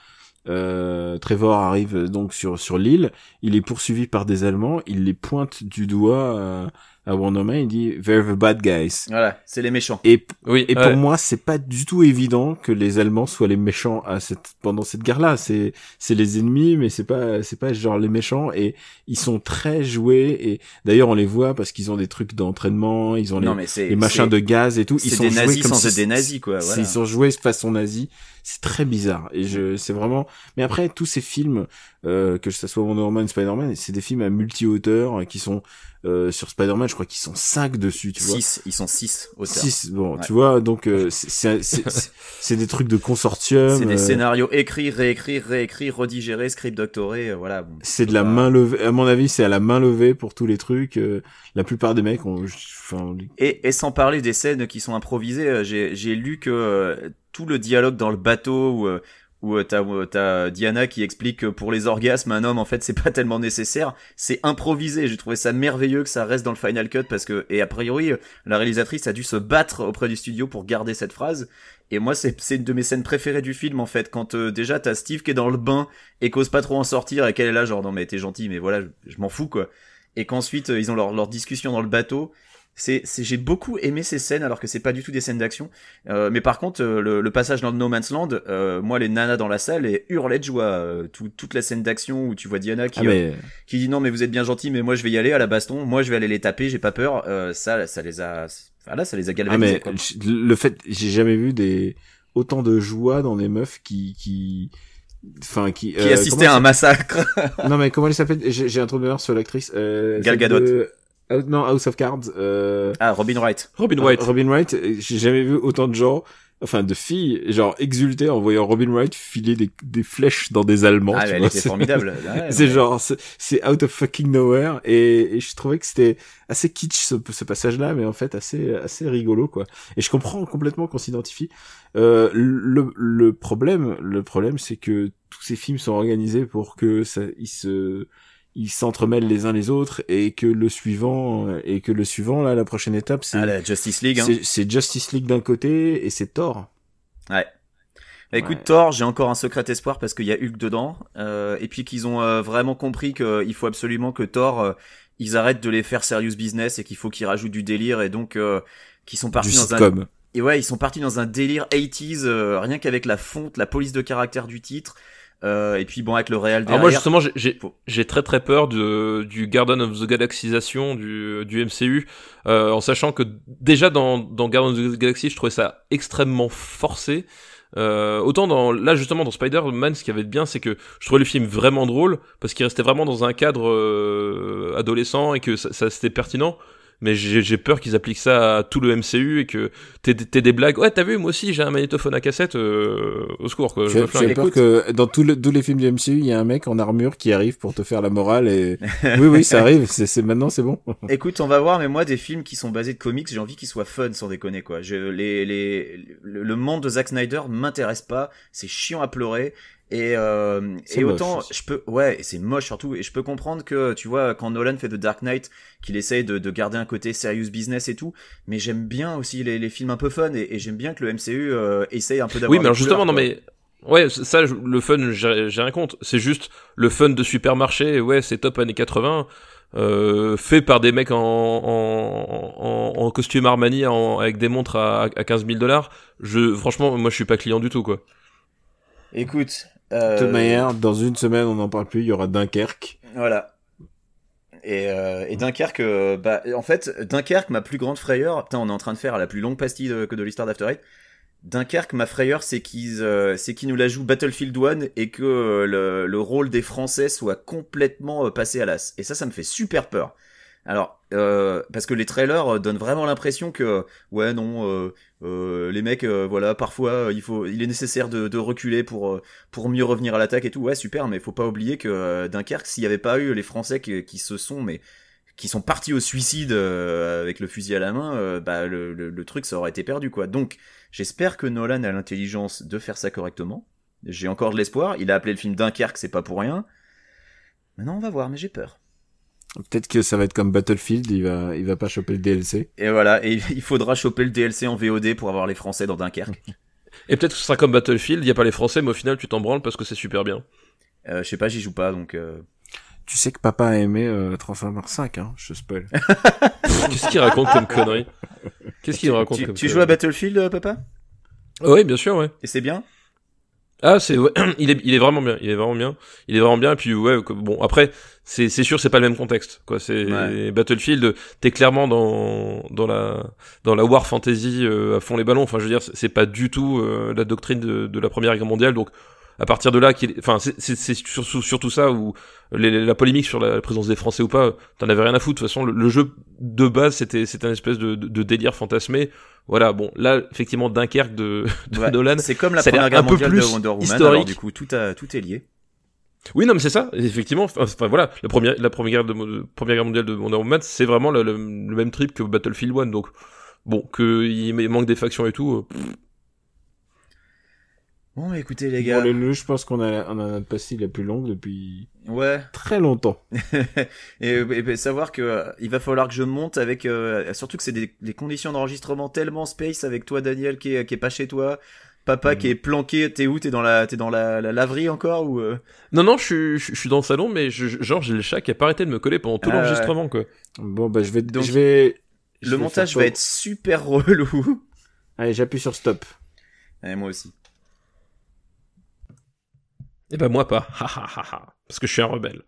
D: Trevor arrive donc sur l'île, il est poursuivi par des Allemands, il les pointe du doigt à Wonder Man, il dit "They're the bad guys".
E: Voilà, c'est les méchants.
D: Et pour moi, c'est pas du tout évident que les Allemands soient les méchants pendant cette guerre-là. C'est les ennemis, mais c'est pas genre les méchants, et ils sont très joués, et d'ailleurs on les voit parce qu'ils ont des trucs d'entraînement, ils ont les machins de gaz et tout.
E: Ils sont des nazis sans être des nazis, quoi. Voilà.
D: Ils sont joués façon nazi. c'est très bizarre. Et c'est vraiment. Mais après, tous ces films, que ce soit Wonder Woman, Spider-Man, c'est des films à multi-auteurs qui sont sur Spider-Man, je crois qu'ils sont 5 dessus, tu vois.
E: 6, ils sont 6 auteurs.
D: 6, bon,
E: Ouais.
D: tu vois, donc c'est des trucs de consortium.
E: C'est des scénarios écrits, réécrits, redigérés, script doctorés, voilà. Bon,
D: c'est de la main levée. À mon avis, c'est à la main levée pour tous les trucs. La plupart des mecs ont.
E: Et sans parler des scènes qui sont improvisées, j'ai lu que tout le dialogue dans le bateau où t'as Diana qui explique que pour les orgasmes, un homme en fait c'est pas tellement nécessaire, c'est improvisé. J'ai trouvé ça merveilleux que ça reste dans le final cut parce que et a priori la réalisatrice a dû se battre auprès du studio pour garder cette phrase. Et moi c'est une de mes scènes préférées du film en fait, quand déjà t'as Steve qui est dans le bain et qu'ose pas trop en sortir et qu'elle est là genre non mais t'es gentil mais voilà je m'en fous quoi. Et qu'ensuite ils ont leur discussion dans le bateau. J'ai beaucoup aimé ces scènes alors que c'est pas du tout des scènes d'action. Mais par contre, le passage dans le No Man's Land, moi les nanas dans la salle et hurlaient de joie. Toute la scène d'action où tu vois Diana qui dit non mais vous êtes bien gentil mais moi je vais y aller à la baston, moi je vais aller les taper, j'ai pas peur. Ça les a, voilà, ça les a galvanisés.
D: Ah mais le fait, j'ai jamais vu autant de joie dans des meufs qui
E: assistaient à un massacre.
D: Non mais comment elle s'appelle? J'ai un trou de mémoire sur l'actrice.
E: Gal Gadot.
D: Non, House of Cards.
E: Robin Wright.
F: Robin Wright.
D: Robin Wright. J'ai jamais vu autant de gens, enfin de filles, genre exulter en voyant Robin Wright filer des flèches dans des Allemands.
E: Ah, elle était formidable. Ouais,
D: c'est genre, c'est out of fucking nowhere et je trouvais que c'était assez kitsch ce passage-là, mais en fait assez rigolo quoi. Et je comprends complètement qu'on s'identifie. Le problème, c'est que tous ces films sont organisés pour que ils s'entremêlent les uns les autres et que le suivant là, la prochaine étape, c'est
E: la Justice League. Hein.
D: C'est Justice League d'un côté et c'est Thor.
E: Ouais. Bah, écoute, Thor, j'ai encore un secret espoir parce qu'il y a Hulk dedans, et puis qu'ils ont vraiment compris qu'il faut absolument que Thor, ils arrêtent de les faire serious business et qu'il faut qu'ils rajoutent du délire et donc qu'ils sont partis dans
D: sitcom.
E: Et ouais, ils sont partis dans un délire 80s, rien qu'avec la fonte, la police de caractère du titre. Et puis bon avec le réel derrière.
F: Alors moi justement j'ai très peur du Guardian of the Galaxyisation du MCU, en sachant que déjà dans Guardian of the Galaxy je trouvais ça extrêmement forcé. Autant là justement dans Spider-Man, ce qui avait de bien c'est que je trouvais le film vraiment drôle parce qu'il restait vraiment dans un cadre adolescent et que ça c'était pertinent. Mais j'ai peur qu'ils appliquent ça à tout le MCU et que t'aies des blagues. Ouais, t'as vu, moi aussi j'ai un magnétophone à cassette, au secours quoi.
D: J'ai peur que dans tous les films du MCU, il y a un mec en armure qui arrive pour te faire la morale et oui ça arrive, c'est maintenant c'est bon.
E: Écoute, on va voir, mais moi des films qui sont basés de comics, j'ai envie qu'ils soient fun sans déconner quoi. Le monde de Zack Snyder m'intéresse pas, c'est chiant à pleurer. Et autant
D: moche.
E: et c'est moche surtout, et je peux comprendre que tu vois quand Nolan fait The Dark Knight qu'il essaye de garder un côté serious business et tout, mais j'aime bien aussi les films un peu fun et j'aime bien que le MCU essaye un peu d'avoir.
F: Oui, mais alors justement non mais ouais, ça le fun j'ai rien contre, c'est juste le fun de supermarché, ouais, c'est top années 80. Fait par des mecs en costume Armani avec des montres à $15,000. Franchement moi je suis pas client du tout quoi.
E: Écoute,
D: de toute manière, dans une semaine, on n'en parle plus, il y aura Dunkerque.
E: Voilà. Et Dunkerque, en fait, Dunkerque, ma plus grande frayeur, putain, on est en train de faire la plus longue pastille que de l'histoire d'After Eight. Dunkerque, ma frayeur, c'est qu'ils nous la jouent Battlefield 1 et que le rôle des Français soit complètement passé à l'as. Et ça me fait super peur. Alors, parce que les trailers donnent vraiment l'impression que, ouais, non, les mecs, voilà, parfois, il est nécessaire de reculer pour mieux revenir à l'attaque et tout. Ouais, super, mais faut pas oublier que Dunkerque, s'il y avait pas eu les Français qui sont partis au suicide avec le fusil à la main, le truc ça aurait été perdu quoi. Donc, j'espère que Nolan a l'intelligence de faire ça correctement. J'ai encore de l'espoir. Il a appelé le film Dunkerque, c'est pas pour rien. Maintenant, on va voir, mais j'ai peur.
D: Peut-être que ça va être comme Battlefield, il va pas choper le DLC.
E: Et voilà, et il faudra choper le DLC en VOD pour avoir les Français dans Dunkerque.
F: Et peut-être que ce sera comme Battlefield, il y a pas les Français, mais au final tu t'en branles parce que c'est super bien.
E: Je sais pas, j'y joue pas, donc...
D: Tu sais que papa a aimé Transformers 5, hein, je spoil.
F: Qu'est-ce qu'il raconte comme connerie? Qu'est-ce qu'il raconte comme
E: Tu joues à Battlefield, papa?
F: Oui, bien sûr, ouais.
E: Et c'est bien?
F: Ah, ouais, il est vraiment bien, il est vraiment bien, et puis ouais, bon, après, c'est sûr, c'est pas le même contexte, quoi, c'est Battlefield, t'es clairement dans la war fantasy, à fond les ballons, enfin, je veux dire, c'est pas du tout, la doctrine de la Première Guerre mondiale, donc, à partir de là, c'est surtout ça, où la polémique sur la présence des Français ou pas, t'en avais rien à foutre, de toute façon, le jeu de base, c'était un espèce de délire fantasmé. Voilà, bon, là, effectivement, Dunkerque de Nolan.
E: C'est comme la Première Guerre mondiale de Wonder Woman,
F: historique.
E: alors du coup, tout est lié.
F: Oui, non, mais c'est ça, effectivement. Enfin, voilà, la première guerre mondiale de Wonder Woman, c'est vraiment le même trip que Battlefield 1, donc, bon, qu'il manque des factions et tout.
E: Bon, écoutez, les gars.
D: Bon, les news, je pense qu'on a passé la plus longue depuis très longtemps.
E: et savoir que il va falloir que je monte avec surtout que c'est des conditions d'enregistrement tellement space avec toi, Daniel, qui est pas chez toi, papa qui est planqué. T'es où? T'es dans la laverie encore ou
F: Non, je suis dans le salon, mais j'ai le chat qui a pas arrêté de me coller pendant tout l'enregistrement, quoi.
D: Bon, bah,
E: le montage va être super relou.
D: Allez, j'appuie sur stop.
E: Et moi aussi.
F: Eh ben moi pas, parce que je suis un rebelle.